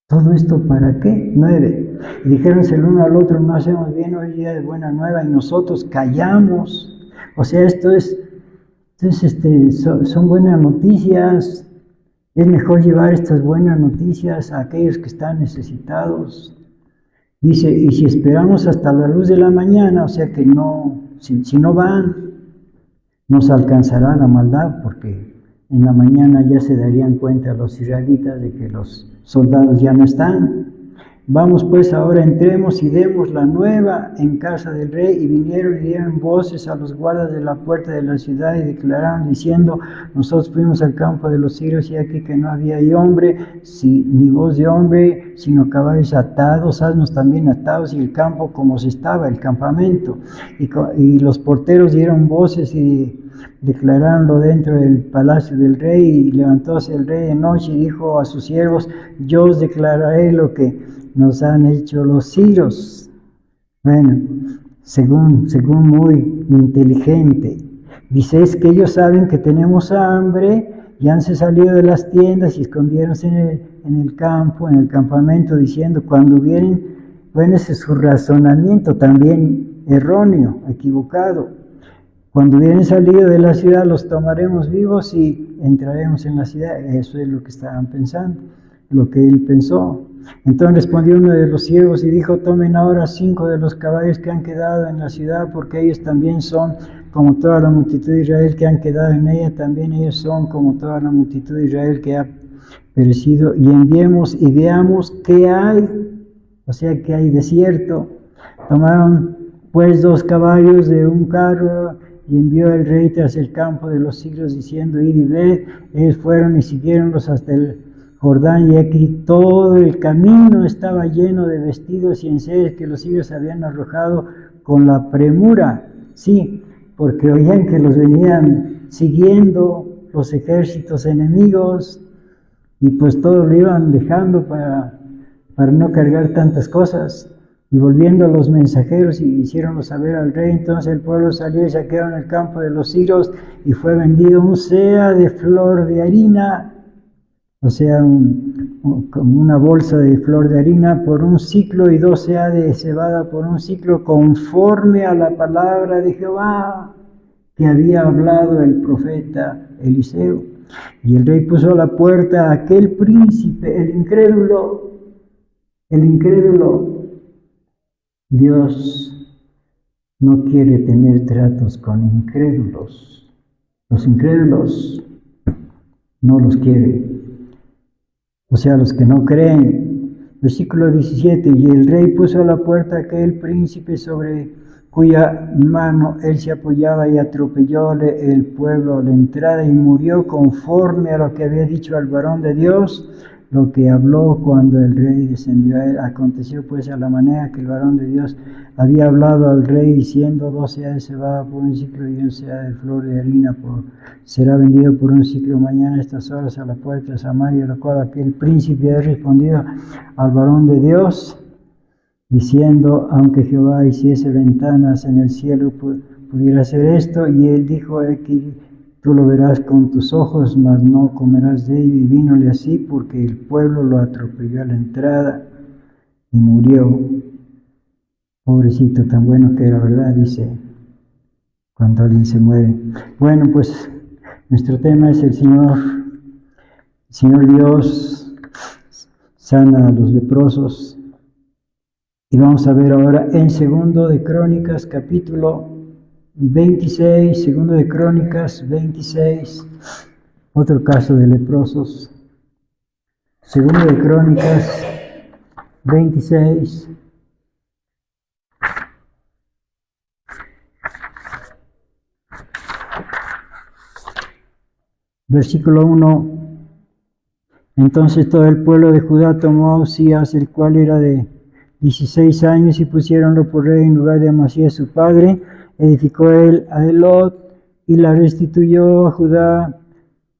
¿Todo esto para qué? 9. Y dijeronse el uno al otro: no hacemos bien, hoy día de buena nueva, y nosotros callamos. O sea, son buenas noticias. Es mejor llevar estas buenas noticias a aquellos que están necesitados. Dice: y si esperamos hasta la luz de la mañana, o sea que no, si no van, nos alcanzará la maldad, porque en la mañana ya se darían cuenta los israelitas de que los soldados ya no están. Vamos pues ahora, entremos y demos la nueva en casa del rey. Y vinieron y dieron voces a los guardas de la puerta de la ciudad y declararon diciendo: nosotros fuimos al campo de los sirios y aquí que no había ahí hombre, ni voz de hombre, sino caballos atados, asnos también atados, y el campo como se estaba, el campamento. Y los porteros dieron voces y declararonlo dentro del palacio del rey. Y levantóse el rey de noche y dijo a sus siervos: yo os declararé lo que nos han hecho los sirios. Bueno, según muy inteligente. Dice: es que ellos saben que tenemos hambre y han salido de las tiendas y escondieronse en el campo, en el campamento, diciendo: cuando vienen, bueno, ese es su razonamiento también erróneo, equivocado. Cuando hubieren salido de la ciudad, los tomaremos vivos y entraremos en la ciudad. Eso es lo que estaban pensando, lo que él pensó. Entonces respondió uno de los siervos y dijo: tomen ahora 5 de los caballos que han quedado en la ciudad, porque ellos también son como toda la multitud de Israel que han quedado en ella, también ellos son como toda la multitud de Israel que ha perecido, y enviemos y veamos qué hay, o sea que hay desierto. Tomaron pues 2 caballos de un carro, y envió el rey tras el campo de los sirios, diciendo: id y ved. Ellos fueron y siguieronlos hasta el Jordán, y aquí todo el camino estaba lleno de vestidos y enseres que los sirios habían arrojado con la premura. Sí, porque oían que los venían siguiendo los ejércitos enemigos, y pues todo lo iban dejando para no cargar tantas cosas. Y volviendo a los mensajeros, y hicieronlo saber al rey. Entonces el pueblo salió y saquearon el campo de los sirios, y fue vendido un seah de flor de harina, o sea, como una bolsa de flor de harina por 1 siclo, y 2 seah de cebada por 1 siclo, conforme a la palabra de Jehová que había hablado el profeta Eliseo. Y el rey puso a la puerta a aquel príncipe, el incrédulo. Dios no quiere tener tratos con incrédulos. Los incrédulos no los quiere. O sea, los que no creen. Versículo 17. Y el rey puso a la puerta a aquel príncipe sobre cuya mano él se apoyaba, y atropellóle el pueblo a la entrada, y murió conforme a lo que había dicho al varón de Dios, lo que habló cuando el rey descendió a él. Aconteció pues a la manera que el varón de Dios había hablado al rey, diciendo: 2 seah de cebada por 1 siclo y 1 seah de flor de harina será vendido por 1 siclo mañana a estas horas a la puerta de Samaria. Lo cual aquel príncipe ha respondido al varón de Dios: diciendo, aunque Jehová hiciese ventanas en el cielo, pudiera hacer esto. Y él dijo, aquí tú lo verás con tus ojos, mas no comerás de ello. Y vínole así, porque el pueblo lo atropelló a la entrada y murió. Pobrecito, tan bueno que era, ¿verdad? Dice, cuando alguien se muere. Bueno, pues nuestro tema es el Señor Dios sana a los leprosos. Y vamos a ver ahora en 2 de Crónicas, capítulo 26, 2 de Crónicas 26, otro caso de leprosos. 2 de Crónicas 26. Versículo 1. Entonces todo el pueblo de Judá tomó a Usías, el cual era de 16 años, y pusiéronlo por rey en lugar de Amasías su padre. Edificó él a Elot y la restituyó a Judá.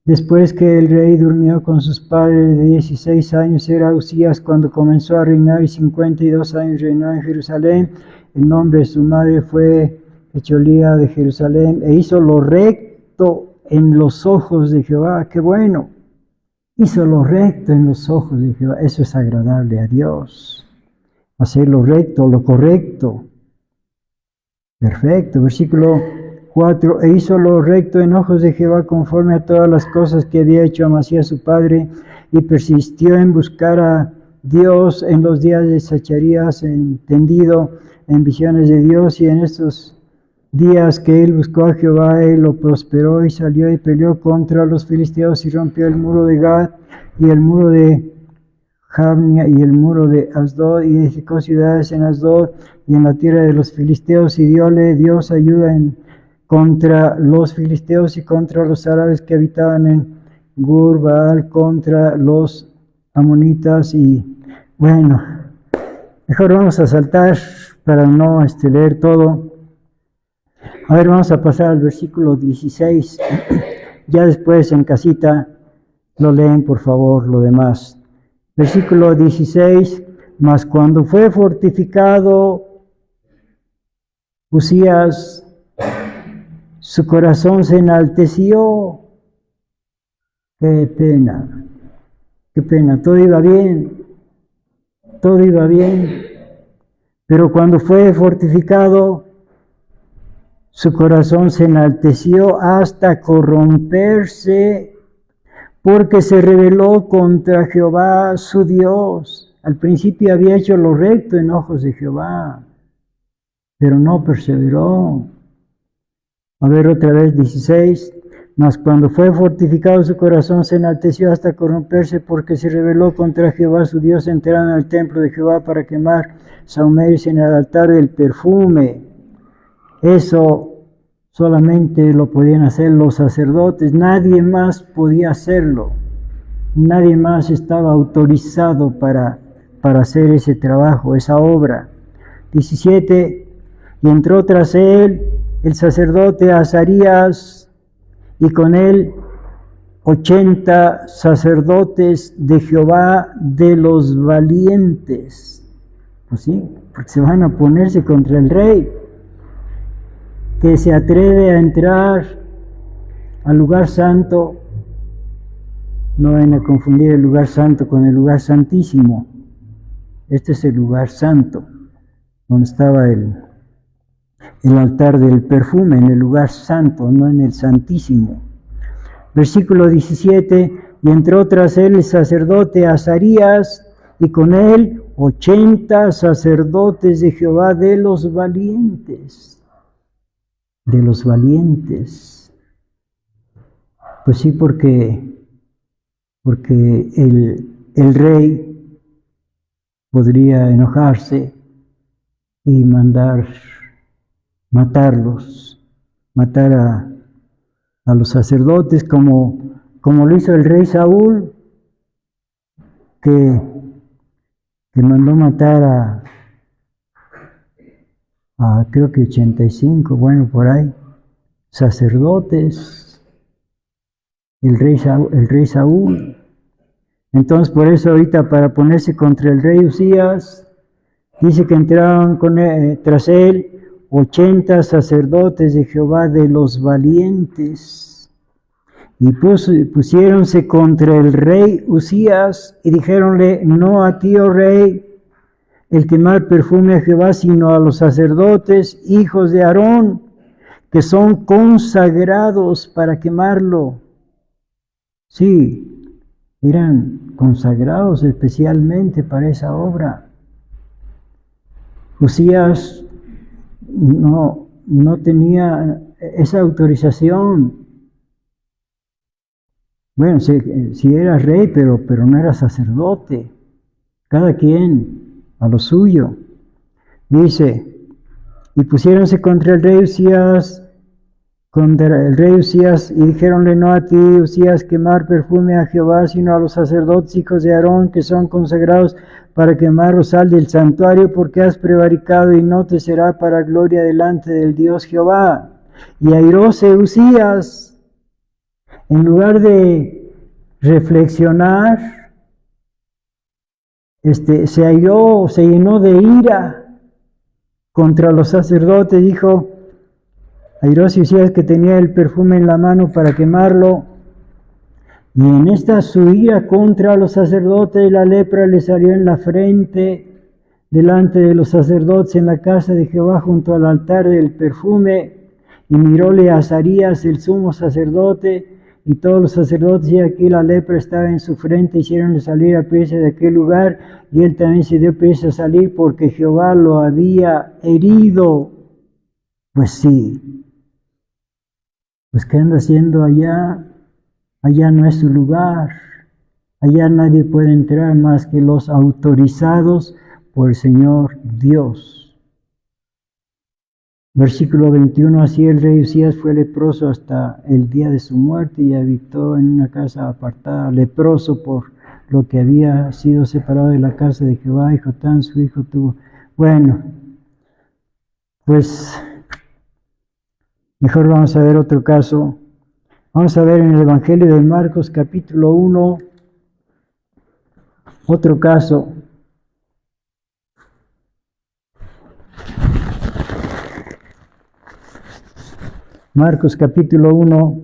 Después que el rey durmió con sus padres de 16 años, era Usías cuando comenzó a reinar, y 52 años reinó en Jerusalén. El nombre de su madre fue Echolía de Jerusalén, e hizo lo recto en los ojos de Jehová. ¡Qué bueno! Hizo lo recto en los ojos de Jehová. Eso es agradable a Dios. Hacer lo recto, lo correcto. Perfecto. Versículo 4. E hizo lo recto en ojos de Jehová conforme a todas las cosas que había hecho Amasías su padre, y persistió en buscar a Dios en los días de Zacarías, entendido en visiones de Dios, y en estos días que él buscó a Jehová, él lo prosperó, y salió y peleó contra los filisteos, y rompió el muro de Gad y el muro de Jabnia y el muro de Asdod, y edificó ciudades en Asdod y en la tierra de los filisteos, y diole Dios ayuda contra los filisteos y contra los árabes que habitaban en Gur-Baal, contra los amonitas. Y bueno, mejor vamos a saltar para no leer todo. A ver, vamos a pasar al versículo 16. Ya después en casita lo leen, por favor, lo demás. Versículo 16. Mas cuando fue fortificado Usías, su corazón se enalteció. Qué pena, qué pena. Todo iba bien, pero cuando fue fortificado, su corazón se enalteció hasta corromperse, porque se rebeló contra Jehová su Dios. Al principio había hecho lo recto en ojos de Jehová, pero no perseveró. A ver otra vez 16. Mas cuando fue fortificado su corazón se enalteció hasta corromperse, porque se rebeló contra Jehová su Dios, entrando en el templo de Jehová para quemar sahumerios en el altar del perfume. Eso solamente lo podían hacer los sacerdotes, nadie más podía hacerlo. Nadie más estaba autorizado para hacer ese trabajo, esa obra. 17. Y entró tras él el sacerdote Azarías, y con él 80 sacerdotes de Jehová, de los valientes. Pues sí, porque se van a ponerse contra el rey, que se atreve a entrar al lugar santo. No vayan a confundir el lugar santo con el lugar santísimo. Este es el lugar santo, donde estaba el altar del perfume, en el lugar santo, no en el santísimo. Versículo 17. Y entró tras él el sacerdote Azarías, y con él 80 sacerdotes de Jehová, de los valientes. De los valientes. Pues sí, porque el rey podría enojarse y mandar matarlos, matar a los sacerdotes, como lo hizo el rey Saúl, que mandó matar a creo que 85, bueno, por ahí, sacerdotes, el rey Saúl. Entonces, por eso ahorita, para ponerse contra el rey Usías, Dice que entraron tras él 80 sacerdotes de Jehová de los valientes, y pusiéronse contra el rey Usías, y dijéronle: no a ti, oh rey, el quemar perfume a Jehová, sino a los sacerdotes, hijos de Aarón, que son consagrados para quemarlo. Sí, eran consagrados especialmente para esa obra. Usías no tenía esa autorización. Bueno, sí era rey, pero no era sacerdote. Cada quien a lo suyo. Dice: y pusiéronse contra el rey Usías, y dijéronle: no a ti, Usías, quemar perfume a Jehová, sino a los sacerdotes, hijos de Aarón, que son consagrados para quemar. Sal del santuario, porque has prevaricado, y no te será para gloria delante del Dios Jehová. Y airóse Usías, en lugar de reflexionar, se airó, se llenó de ira contra los sacerdotes. Dijo: airóse Usías, que tenía el perfume en la mano para quemarlo, y en esta su ira contra los sacerdotes, la lepra le salió en la frente delante de los sacerdotes en la casa de Jehová junto al altar del perfume. Y miróle a Azarías, el sumo sacerdote, y todos los sacerdotes, y aquí la lepra estaba en su frente. Hicieronle salir a prisa de aquel lugar, y él también se dio prisa a salir, porque Jehová lo había herido. Pues sí, pues ¿qué anda haciendo allá? Allá no es su lugar. Allá nadie puede entrar más que los autorizados por el Señor Dios. Versículo 21, así el rey Usías fue leproso hasta el día de su muerte, y habitó en una casa apartada, leproso por lo que había sido separado de la casa de Jehová, y Jotán su hijo tuvo. Bueno, pues mejor vamos a ver otro caso. Vamos a ver en el Evangelio de Marcos, capítulo 1, otro caso. Marcos, capítulo 1.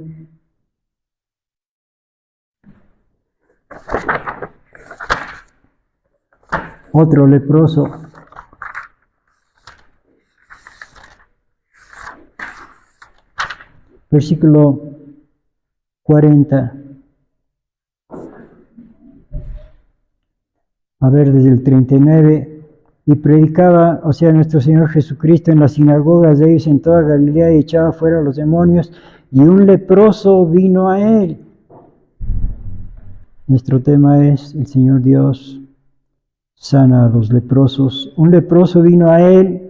Otro leproso. Versículo 40. A ver, desde el 39. Y predicaba, o sea, nuestro Señor Jesucristo, en las sinagogas de ellos en toda Galilea, y echaba fuera a los demonios, y un leproso vino a él. Nuestro tema es: el Señor Dios sana a los leprosos. Un leproso vino a él,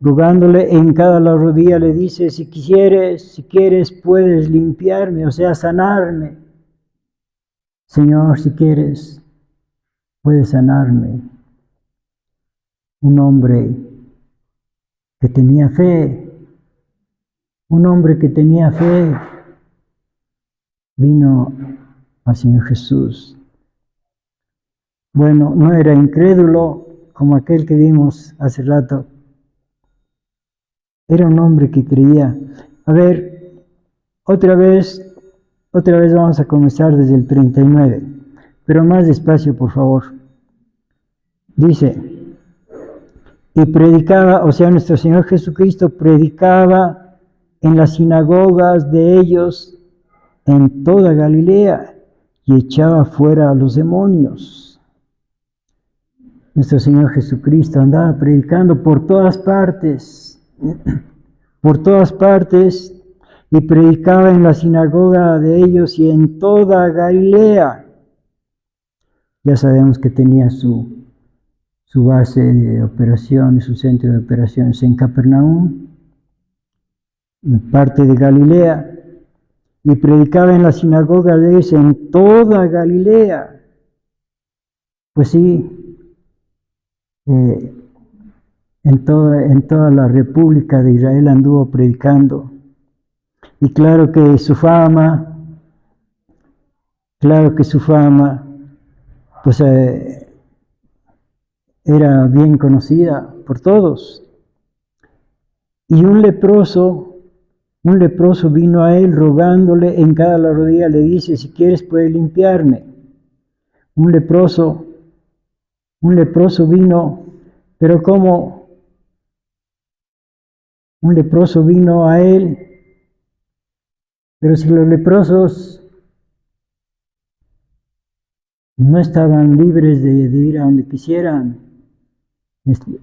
rogándole en cada la rodilla, le dice: si quieres, puedes limpiarme, o sea, sanarme. Señor, si quieres, puedes sanarme. Un hombre que tenía fe, vino al Señor Jesús. Bueno, no era incrédulo como aquel que vimos hace rato. Era un hombre que creía. A ver, otra vez vamos a comenzar desde el 39, pero más despacio, por favor. Dice: y predicaba, o sea, nuestro Señor Jesucristo predicaba en las sinagogas de ellos en toda Galilea, y echaba fuera a los demonios. Nuestro Señor Jesucristo andaba predicando por todas partes, y predicaba en la sinagoga de ellos y en toda Galilea. Ya sabemos que tenía su base de operaciones, su centro de operaciones en Capernaum, en parte de Galilea, y predicaba en la sinagoga de ellos en toda Galilea. Pues sí, en toda la República de Israel anduvo predicando. Y claro que su fama, pues era bien conocida por todos. Y un leproso vino a él rogándole en cada la rodilla, le dice, si quieres puedes limpiarme. Un leproso vino, pero como un leproso vino a él, pero si los leprosos no estaban libres de ir a donde quisieran,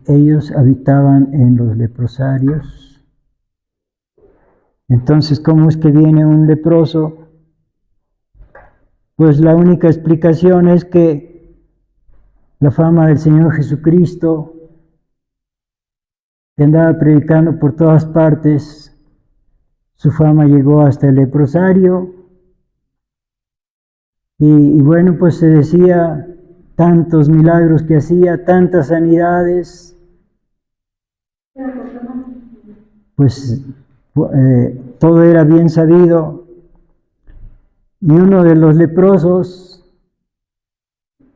ellos habitaban en los leprosarios. Entonces, ¿cómo es que viene un leproso? Pues la única explicación es que la fama del Señor Jesucristo, que andaba predicando por todas partes, su fama llegó hasta el leprosario. Y bueno, pues se decía tantos milagros que hacía, tantas sanidades, pues todo era bien sabido. Y uno de los leprosos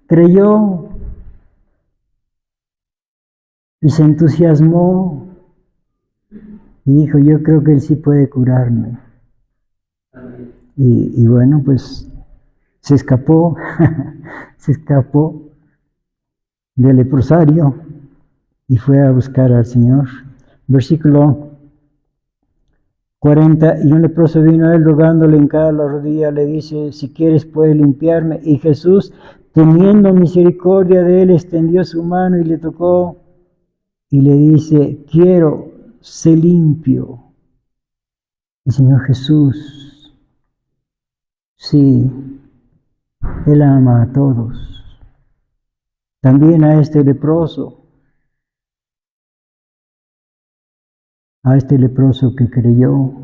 creyó y se entusiasmó y dijo, yo creo que él sí puede curarme. Y bueno, pues se escapó, se escapó del leprosario y fue a buscar al Señor. Versículo 40, y un leproso vino a él rogándole en cada la rodilla, le dice, si quieres puedes limpiarme. Y Jesús, teniendo misericordia de él, extendió su mano y le tocó y le dice, quiero, sé limpio. El Señor Jesús, sí, Él ama a todos, también a este leproso, que creyó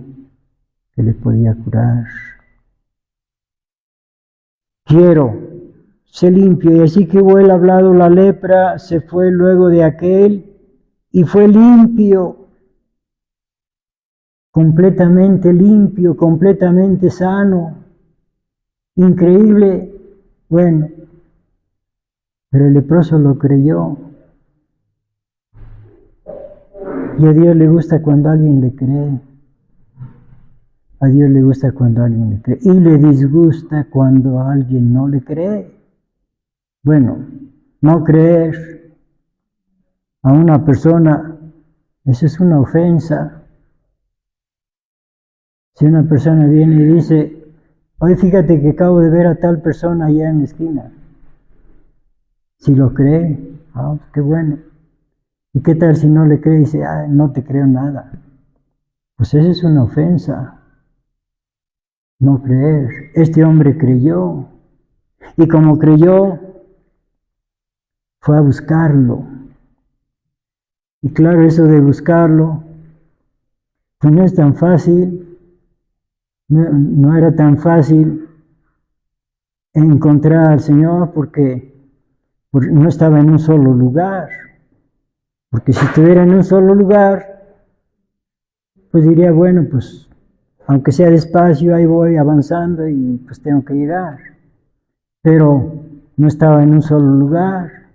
que le podía curar. Quiero, sé limpio. Y así que hubo él hablado, la lepra se fue luego de aquel y fue limpio, completamente sano. Increíble. Bueno, pero el leproso lo creyó. Y a Dios le gusta cuando alguien le cree. A Dios le gusta cuando alguien le cree. Y le disgusta cuando alguien no le cree. Bueno, no creer a una persona, eso es una ofensa. Si una persona viene y dice, oye, fíjate que acabo de ver a tal persona allá en la esquina. Si lo cree, qué bueno. ¿Y qué tal si no le cree y dice, no te creo nada? Pues eso es una ofensa. No creer. Este hombre creyó. Y como creyó, fue a buscarlo. Y claro, eso de buscarlo, pues no es tan fácil. No era tan fácil encontrar al Señor porque no estaba en un solo lugar. Porque si estuviera en un solo lugar, pues diría, bueno, pues aunque sea despacio, ahí voy avanzando y pues tengo que llegar. Pero no estaba en un solo lugar.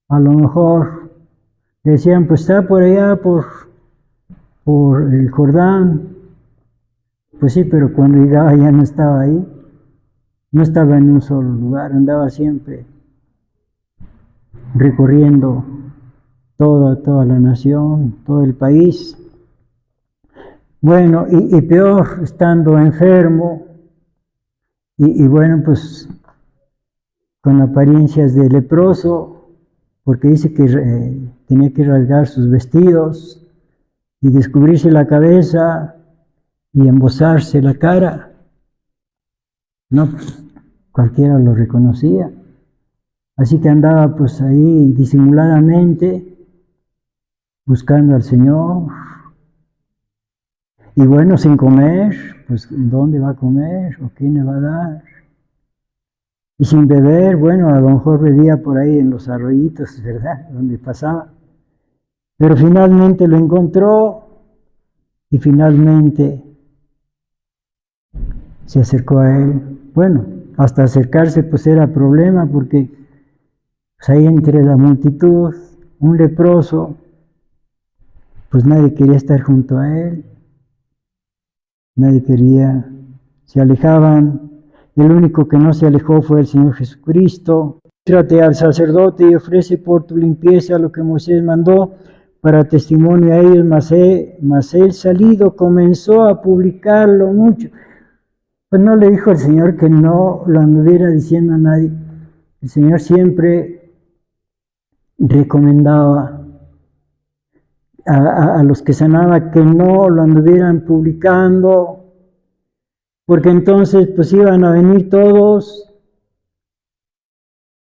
A lo mejor decían, pues está por allá, por el Jordán. Pues sí, pero cuando llegaba ya no estaba ahí. No estaba en un solo lugar, andaba siempre recorriendo toda la nación, todo el país. Bueno, y peor, estando enfermo, y bueno, pues con apariencias de leproso, porque dice que tenía que rasgar sus vestidos y descubrirse la cabeza y embozarse la cara. No, pues cualquiera lo reconocía. Así que andaba pues ahí disimuladamente buscando al Señor. Y bueno, sin comer, pues ¿dónde va a comer? ¿O quién le va a dar? Y sin beber, bueno, a lo mejor bebía por ahí en los arroyitos, ¿verdad? Donde pasaba. Pero finalmente lo encontró y finalmente se acercó a él. Bueno, hasta acercarse pues era problema porque Pues ahí entre la multitud, un leproso, pues nadie quería estar junto a él, nadie quería, se alejaban. El único que no se alejó fue el Señor Jesucristo. Trate al sacerdote y ofrece por tu limpieza lo que Moisés mandó para testimonio a ellos, mas él salido comenzó a publicarlo mucho. Pues no le dijo al Señor que no lo anduviera diciendo a nadie. El Señor siempre recomendaba a los que sanaba que no lo anduvieran publicando, porque entonces pues iban a venir todos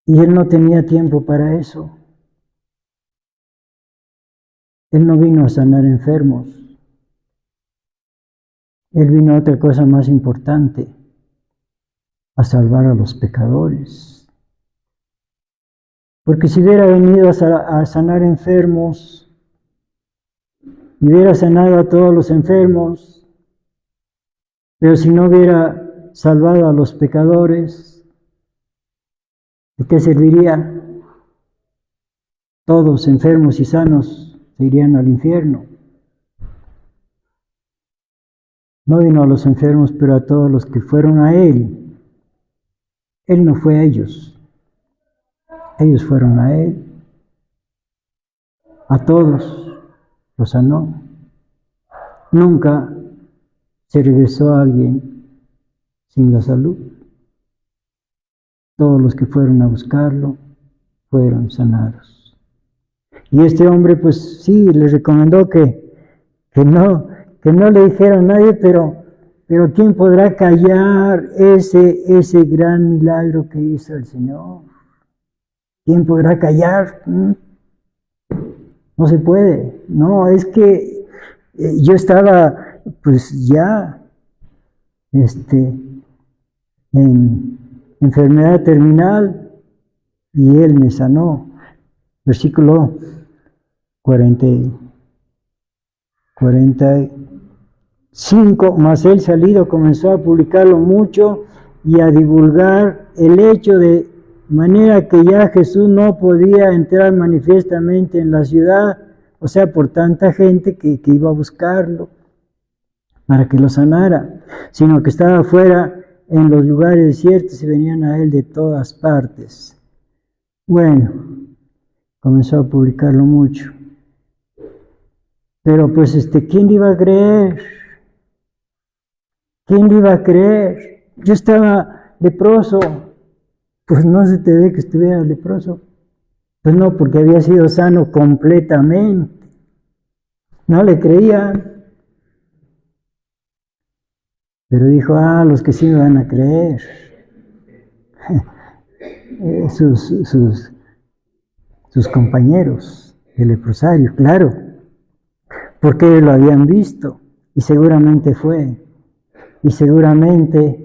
y él no tenía tiempo para eso. Él no vino a sanar enfermos, él vino a otra cosa más importante, a salvar a los pecadores. Porque si hubiera venido a sanar enfermos, y hubiera sanado a todos los enfermos, pero si no hubiera salvado a los pecadores, ¿de qué serviría? Todos enfermos y sanos se irían al infierno. No vino a los enfermos, pero a todos los que fueron a Él. Él no fue a ellos, ellos fueron a Él. A todos los sanó. Nunca se regresó a alguien sin la salud. Todos los que fueron a buscarlo fueron sanados. Y este hombre, pues sí, le recomendó que no le dijera a nadie, pero ¿quién podrá callar ese gran milagro que hizo el Señor? ¿Quién podrá callar? No se puede. No, es que yo estaba, pues ya, en enfermedad terminal y Él me sanó. Versículo 45, mas él salido comenzó a publicarlo mucho y a divulgar el hecho de manera que ya Jesús no podía entrar manifiestamente en la ciudad, o sea, por tanta gente que iba a buscarlo para que lo sanara, sino que estaba afuera en los lugares desiertos y venían a él de todas partes. Bueno, comenzó a publicarlo mucho. Pero pues ¿quién le iba a creer? ¿Quién le iba a creer? Yo estaba leproso. Pues no se te ve que estuviera leproso. Pues no, porque había sido sano completamente. No le creían. Pero dijo, los que sí me van a creer. Sus compañeros de leprosario, claro. Porque lo habían visto y seguramente fue. Y seguramente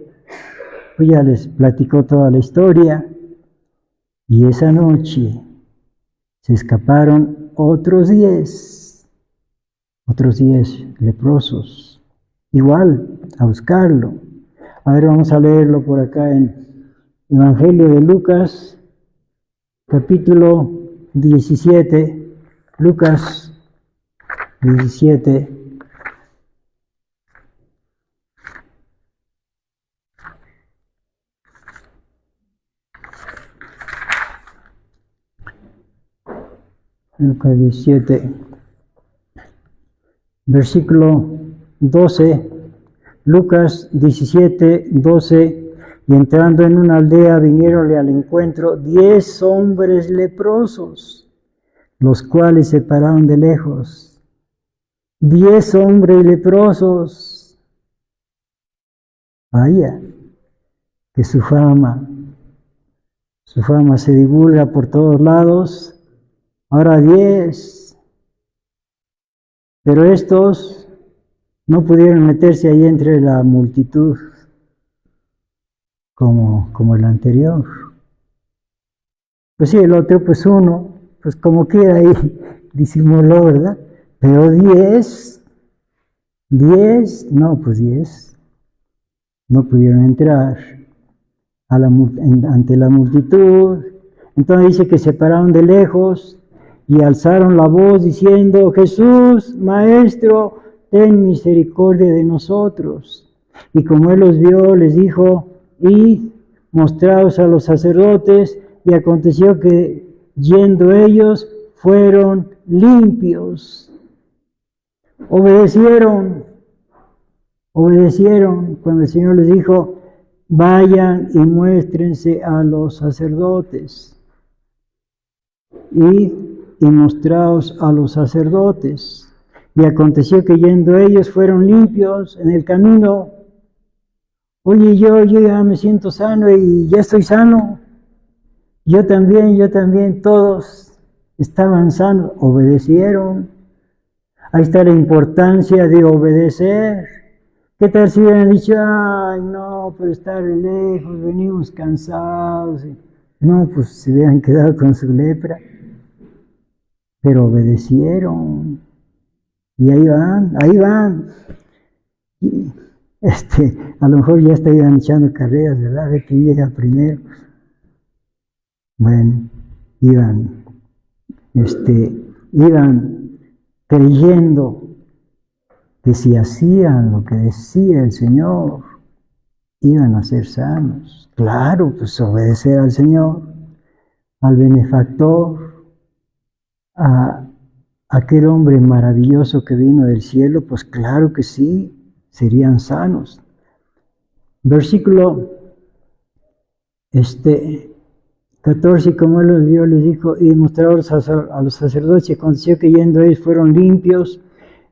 pues ya les platicó toda la historia. Y esa noche se escaparon otros 10 leprosos, igual a buscarlo. A ver, vamos a leerlo por acá en Evangelio de Lucas, capítulo 17, Lucas 17. Lucas 17, versículo 12. Lucas 17, 12. Y entrando en una aldea vinieronle al encuentro 10 hombres leprosos, los cuales se pararon de lejos. 10 hombres leprosos. Vaya, que su fama se divulga por todos lados. Ahora 10. Pero estos no pudieron meterse ahí entre la multitud como el anterior. Pues sí, el otro, pues uno, pues como quiera ahí disimuló, ¿verdad? Pero 10, no, pues 10 no pudieron entrar ante la multitud. Entonces dice que se pararon de lejos y alzaron la voz diciendo: Jesús, Maestro, ten misericordia de nosotros. Y como él los vio, les dijo: id, mostraos a los sacerdotes. Y aconteció que, yendo ellos, fueron limpios. Obedecieron cuando el Señor les dijo: vayan y muéstrense a los sacerdotes. Id y mostraos a los sacerdotes. Y aconteció que, yendo ellos, fueron limpios en el camino. Oye, yo ya me siento sano y ya estoy sano. Yo también, todos estaban sanos, obedecieron. Ahí está la importancia de obedecer. ¿Qué tal si hubieran dicho: ay, no, pero estar lejos, venimos cansados? No, pues se hubieran quedado con su lepra. Pero obedecieron. Y ahí van. Y a lo mejor ya estaban echando carreras, ¿verdad? A ver quién llega primero. Bueno, iban creyendo que si hacían lo que decía el Señor, iban a ser sanos. Claro, pues obedecer al Señor, al benefactor, a aquel hombre maravilloso que vino del cielo, pues claro que sí, serían sanos. Versículo 14, como él los vio, les dijo: y mostraron a los sacerdotes, y aconteció que, yendo ellos, fueron limpios.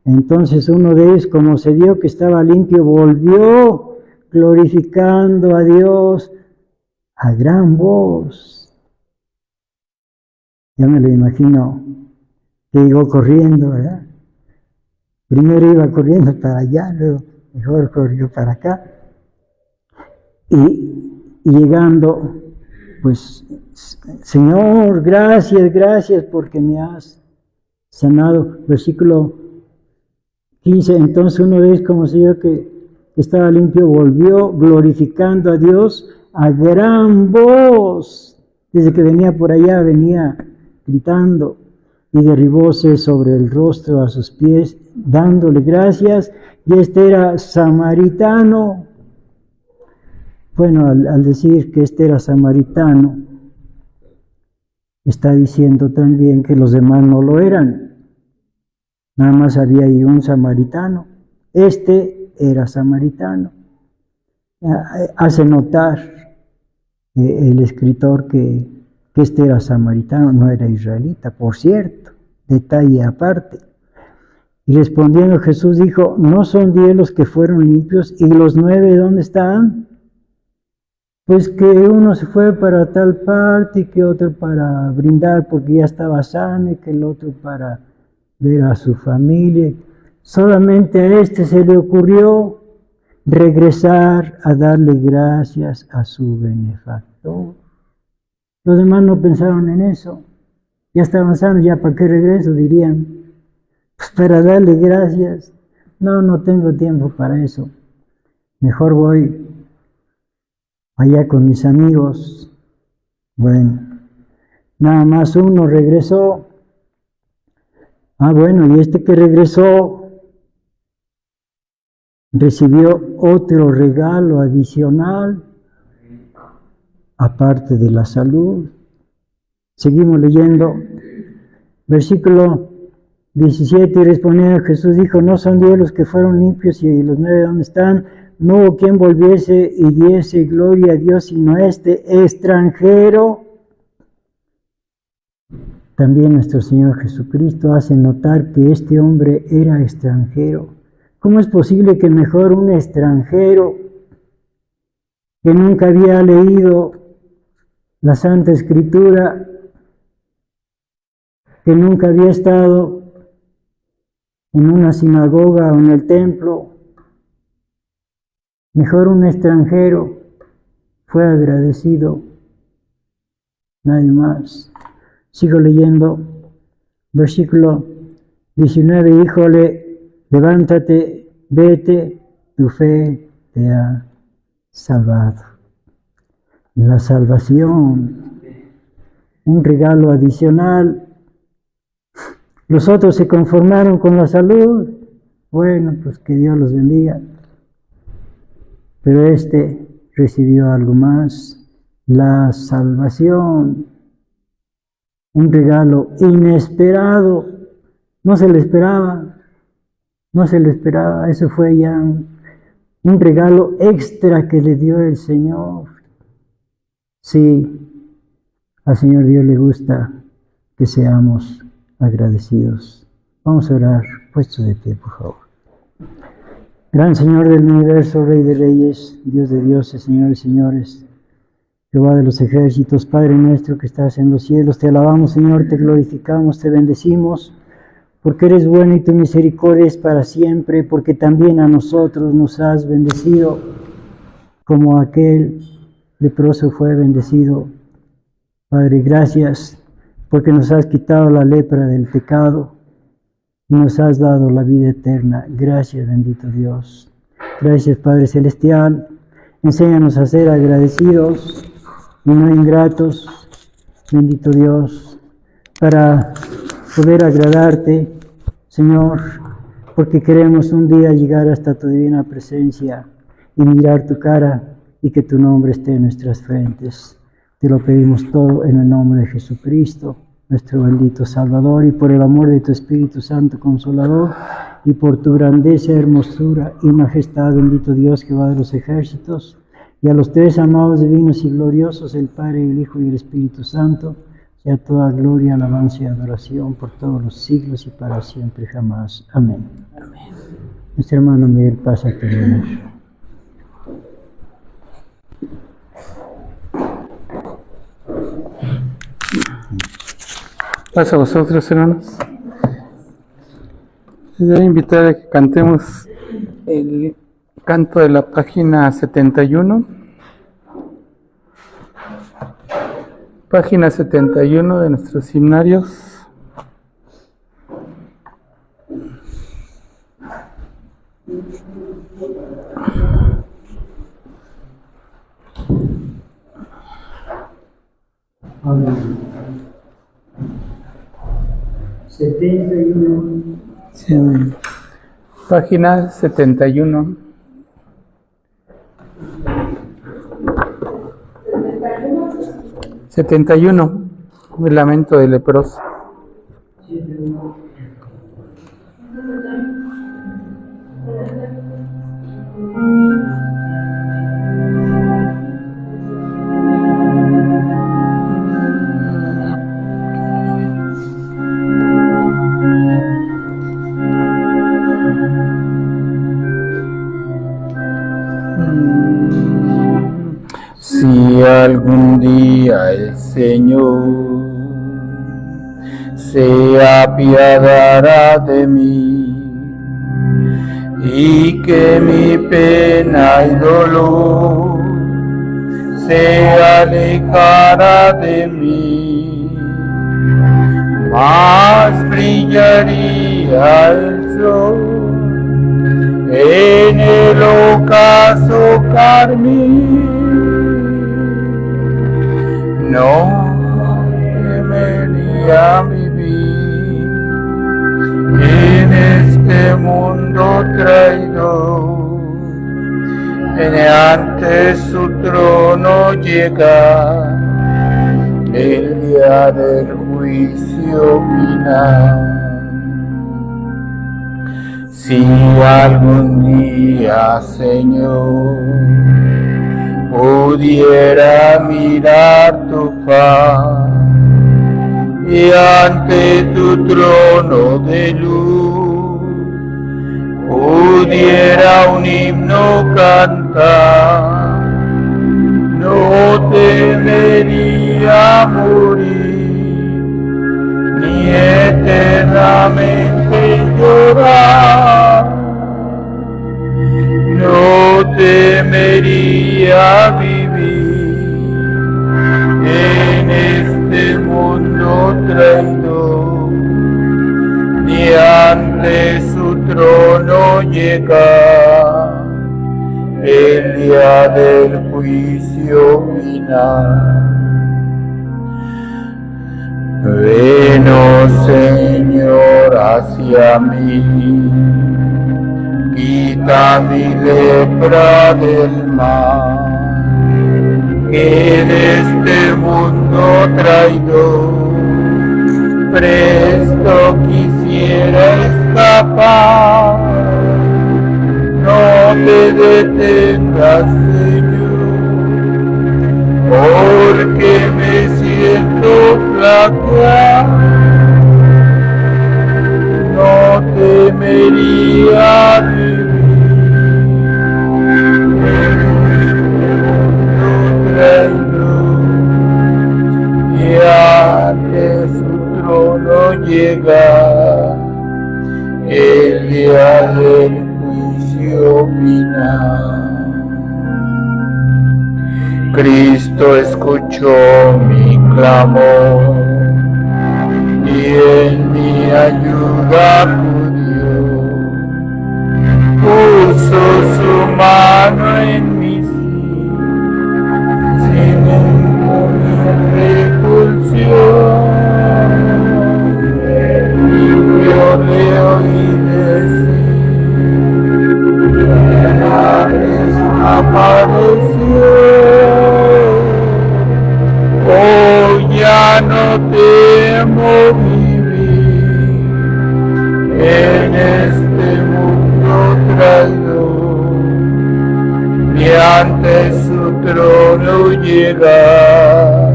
Entonces uno de ellos, como se vio que estaba limpio, volvió glorificando a Dios a gran voz. Ya me lo imagino, que llegó corriendo, ¿verdad? Primero iba corriendo para allá, luego mejor corrió para acá. Y llegando, pues: Señor, gracias porque me has sanado. Versículo 15, entonces uno de ellos, como se vio que estaba limpio, volvió glorificando a Dios a gran voz. Desde que venía por allá, venía gritando, y derribóse sobre el rostro a sus pies, dándole gracias. Y era samaritano. Bueno, al decir que era samaritano, está diciendo también que los demás no lo eran. Nada más había ahí un samaritano. Era samaritano. Hace notar el escritor que era samaritano, no era israelita, por cierto, detalle aparte. Y respondiendo Jesús dijo: ¿no son 10 los que fueron limpios? ¿Y los 9 dónde están? Pues que uno se fue para tal parte y que otro para brindar porque ya estaba sano, y que el otro para ver a su familia. Solamente a se le ocurrió regresar a darle gracias a su benefactor. Los demás no pensaron en eso. Ya estaban sanos, ya para qué regreso, dirían. Pues para darle gracias. No tengo tiempo para eso. Mejor voy allá con mis amigos. Bueno, nada más uno regresó. Bueno, y que regresó recibió otro regalo adicional, aparte de la salud. Seguimos leyendo. Versículo 17, y respondiendo Jesús dijo: ¿no son 10 los que fueron limpios? Y los 9 ¿dónde están? No hubo quien volviese y diese gloria a Dios, sino extranjero. También nuestro Señor Jesucristo hace notar que este hombre era extranjero. ¿Cómo es posible que mejor un extranjero que nunca había leído la Santa Escritura, que nunca había estado en una sinagoga o en el templo, mejor un extranjero fue agradecido? Nadie más. Sigo leyendo. Versículo 19, híjole, levántate, vete, tu fe te ha salvado. La salvación un regalo adicional. Los otros se conformaron con la salud. Bueno, pues que Dios los bendiga. Pero este recibió algo más, la salvación. Un regalo inesperado. No se le esperaba. No se le esperaba. Eso fue ya un regalo extra que le dio el Señor. Sí, al Señor Dios le gusta que seamos agradecidos. Vamos a orar, puestos de pie, por favor. Gran Señor del universo, Rey de reyes, Dios de dioses, Señor de señores, Jehová de los ejércitos, Padre nuestro que estás en los cielos, te alabamos, Señor, te glorificamos, te bendecimos, porque eres bueno y tu misericordia es para siempre, porque también a nosotros nos has bendecido, como aquel leproso fue bendecido. Padre, gracias, porque nos has quitado la lepra del pecado y nos has dado la vida eterna. Gracias, bendito Dios. Gracias, Padre Celestial. Enséñanos a ser agradecidos y no ingratos, bendito Dios, para poder agradarte, Señor, porque queremos un día llegar hasta tu divina presencia y mirar tu cara y que tu nombre esté en nuestras frentes. Te lo pedimos todo en el nombre de Jesucristo, nuestro bendito Salvador, y por el amor de tu Espíritu Santo Consolador, y por tu grandeza, hermosura y majestad, bendito Dios, Jehová de los ejércitos, y a los tres amados, divinos y gloriosos, el Padre, el Hijo y el Espíritu Santo, sea toda gloria, alabanza y adoración por todos los siglos y para siempre jamás. Amén. Amén. Nuestro hermano Miguel pasa a terminar. Paz a vosotros, hermanos. Les voy a invitar a que cantemos el canto de la página 71. Página 71 de nuestros himnarios. Amén. 71. Sí, página 71. El lamento del leproso. Si algún día el Señor se apiadará de mí y que mi pena y dolor se alejará de mí, más brillaría el sol en el ocaso carmín. No temería vivir en este mundo traidor, ante su trono llegar el día del juicio final. Si algún día, Señor, pudiera mirar tu faz y ante tu trono de luz pudiera un himno cantar, no temería morir ni eternamente llorar. No temería vivir en este mundo traidor, ni ante su trono llegar el día del juicio final. hacia mí. Quita mi lepra del mal, que de este mundo traigo. Presto quisiera escapar, no te detengas, Señor, porque me siento flaquear. No temería vivir y ante su trono llega el día del juicio final. Cristo escuchó mi clamor y en mi ayuda acudió, puso su mano en mi sin ninguna repulsión, y yo le oí decir, una vez apareció. Oh, ya no temo vivir en este mundo traidor, y ante su trono llega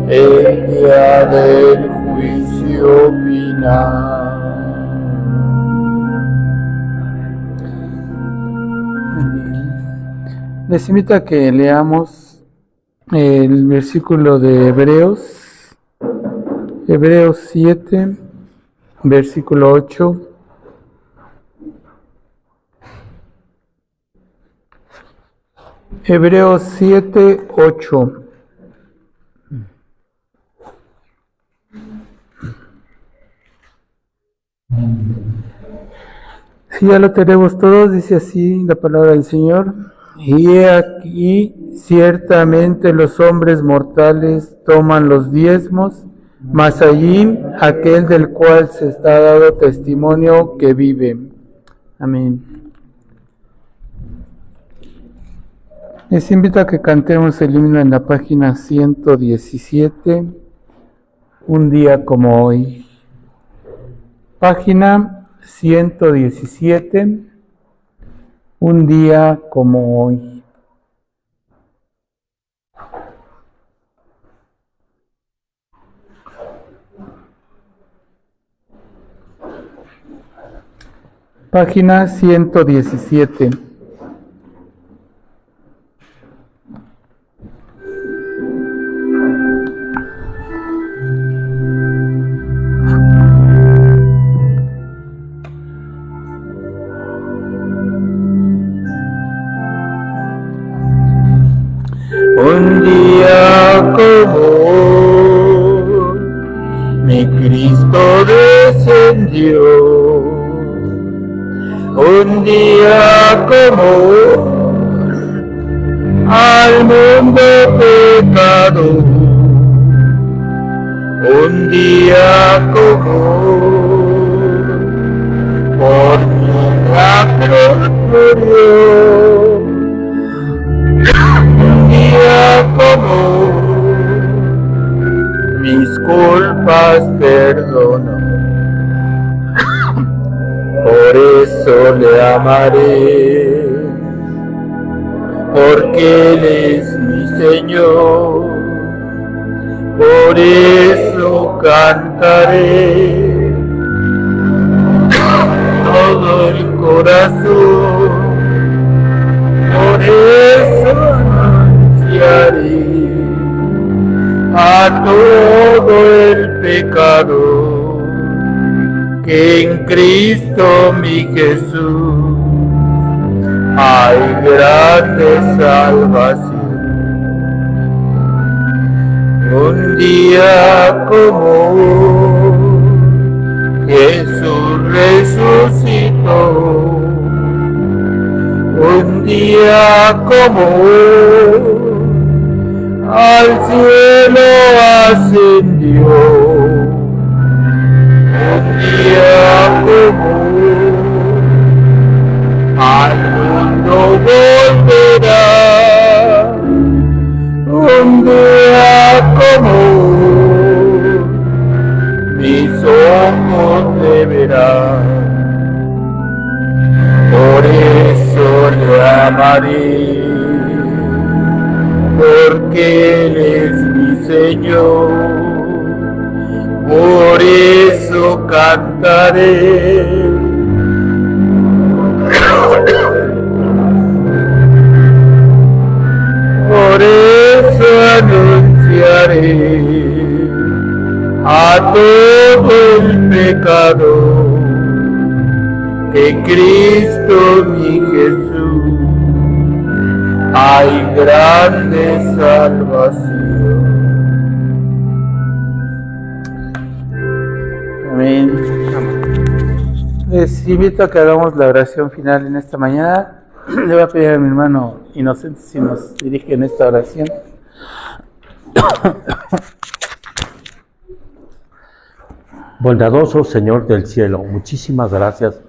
el día del juicio final. Les invito a que leamos el versículo de Hebreos 7, versículo 8. Hebreos 7, 8. Si ya lo tenemos todos, dice así la palabra del Señor. Y he aquí, ciertamente los hombres mortales toman los diezmos, mas allí aquel del cual se está dado testimonio que vive. Amén. Les invito a que cantemos el himno en la página 117, un día como hoy. Página 117, un día como hoy. Página 117. Un día como hoy, mi Cristo descendió. Un día como hoy, al mundo pecador. Un día como hoy, por milagros murió. Un día como mis culpas perdonó, por eso le amaré, porque Él es mi Señor, por eso cantaré todo el corazón. Por eso anunciaré a todo el pecador que en Cristo mi Jesús hay grande salvación. Un día como hoy, Jesús resucitó. Un día como hoy, al cielo ascendió. Un día como al mundo volverá, un día como mis ojos te verán. Por eso le amaré, porque Él es mi Señor. Por eso cantaré, por eso anunciaré a todo el pecador que Cristo mi Jesús hay grande salvación. Amén. Les invito a que hagamos la oración final en esta mañana. Le voy a pedir a mi hermano Inocente si nos dirige en esta oración. Bondadoso Señor del cielo, muchísimas gracias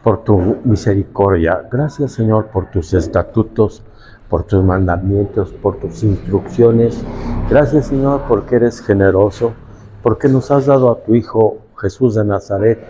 por tu misericordia. Gracias, Señor, por tus estatutos, por tus mandamientos, por tus instrucciones. Gracias, Señor, porque eres generoso, porque nos has dado a tu Hijo Jesús de Nazaret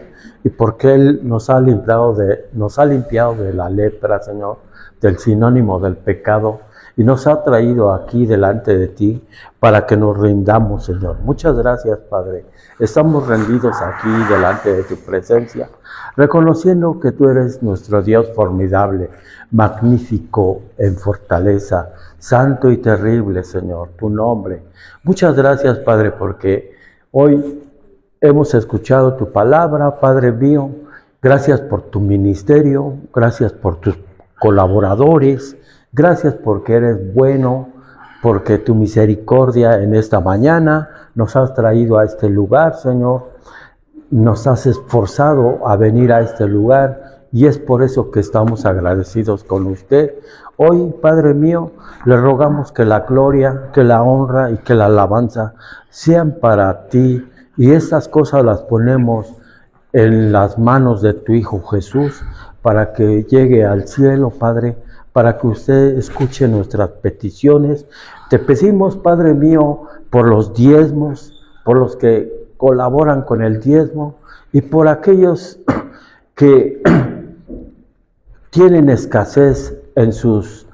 y porque Él nos ha limpiado de la lepra, Señor, del sinónimo del pecado, y nos ha traído aquí delante de ti para que nos rindamos, Señor. Muchas gracias, Padre. Estamos rendidos aquí delante de tu presencia, reconociendo que tú eres nuestro Dios formidable, magnífico en fortaleza, santo y terrible, Señor, tu nombre. Muchas gracias, Padre, porque hoy hemos escuchado tu palabra, Padre mío. Gracias por tu ministerio, gracias por tus colaboradores, gracias porque eres bueno, porque tu misericordia en esta mañana nos has traído a este lugar, Señor. Nos has esforzado a venir a este lugar y es por eso que estamos agradecidos con usted. Hoy, Padre mío, le rogamos que la gloria, que la honra y que la alabanza sean para ti, y estas cosas las ponemos en las manos de tu Hijo Jesús para que llegue al cielo, Padre, para que usted escuche nuestras peticiones. Te pedimos, Padre mío, por los diezmos, por los que colaboran con el diezmo y por aquellos que tienen escasez en sus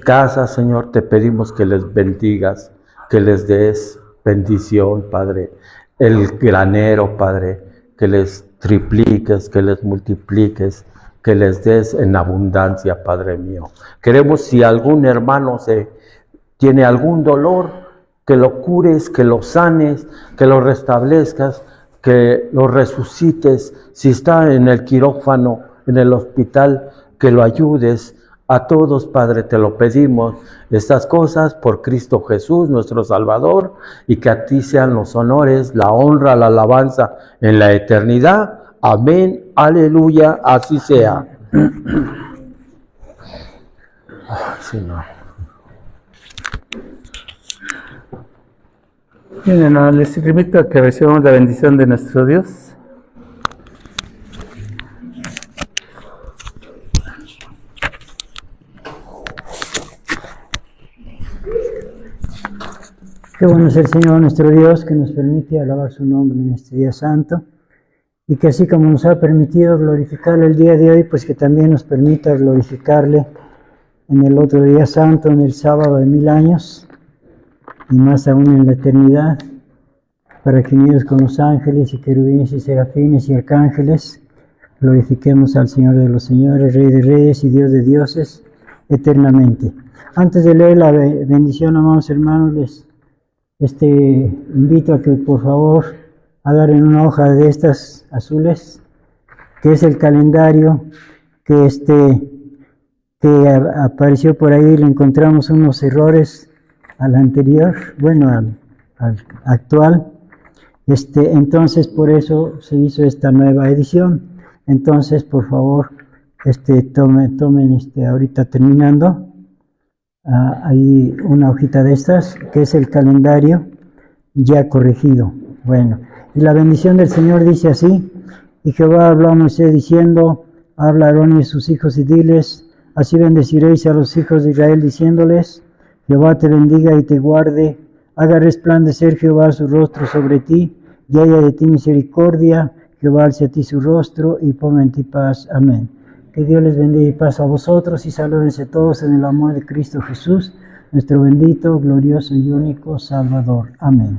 casas, Señor. Te pedimos que les bendigas, que les des bendición, Padre, el granero, Padre, que les tripliques, que les multipliques, que les des en abundancia, Padre mío. Queremos, si algún hermano tiene algún dolor, que lo cures, que lo sanes, que lo restablezcas, que lo resucites. Si está en el quirófano, en el hospital, que lo ayudes. A todos, Padre, te lo pedimos, estas cosas por Cristo Jesús, nuestro Salvador, y que a ti sean los honores, la honra, la alabanza en la eternidad. Amén, aleluya, así sea. Señor. Bien, hermanos, les invito a que recibamos la bendición de nuestro Dios. Qué bueno es el Señor nuestro Dios, que nos permite alabar su nombre en este día santo, y que así como nos ha permitido glorificarle el día de hoy, pues que también nos permita glorificarle en el otro día santo, en el sábado de 1000 años, y más aún en la eternidad, para que unidos con los ángeles y querubines y serafines y arcángeles, glorifiquemos al Señor de los señores, Rey de reyes y Dios de dioses, eternamente. Antes de leer la bendición, amados hermanos, les invito a que por favor agarren una hoja de estas azules, que es el calendario que apareció por ahí. Le encontramos unos errores al anterior, bueno, al actual. Entonces por eso se hizo esta nueva edición. Entonces, por favor, tomen ahorita terminando, hay una hojita de estas, que es el calendario ya corregido. Bueno, Y la bendición del Señor dice así, y Jehová habló a Moisés diciendo, habla a Aarón y a sus hijos y diles, así bendeciréis a los hijos de Israel diciéndoles, Jehová te bendiga y te guarde, haga resplandecer Jehová su rostro sobre ti, y haya de ti misericordia, Jehová alce a ti su rostro y ponga en ti paz. Amén. Que Dios les bendiga y paz a vosotros y salúdense todos en el amor de Cristo Jesús, nuestro bendito, glorioso y único Salvador. Amén.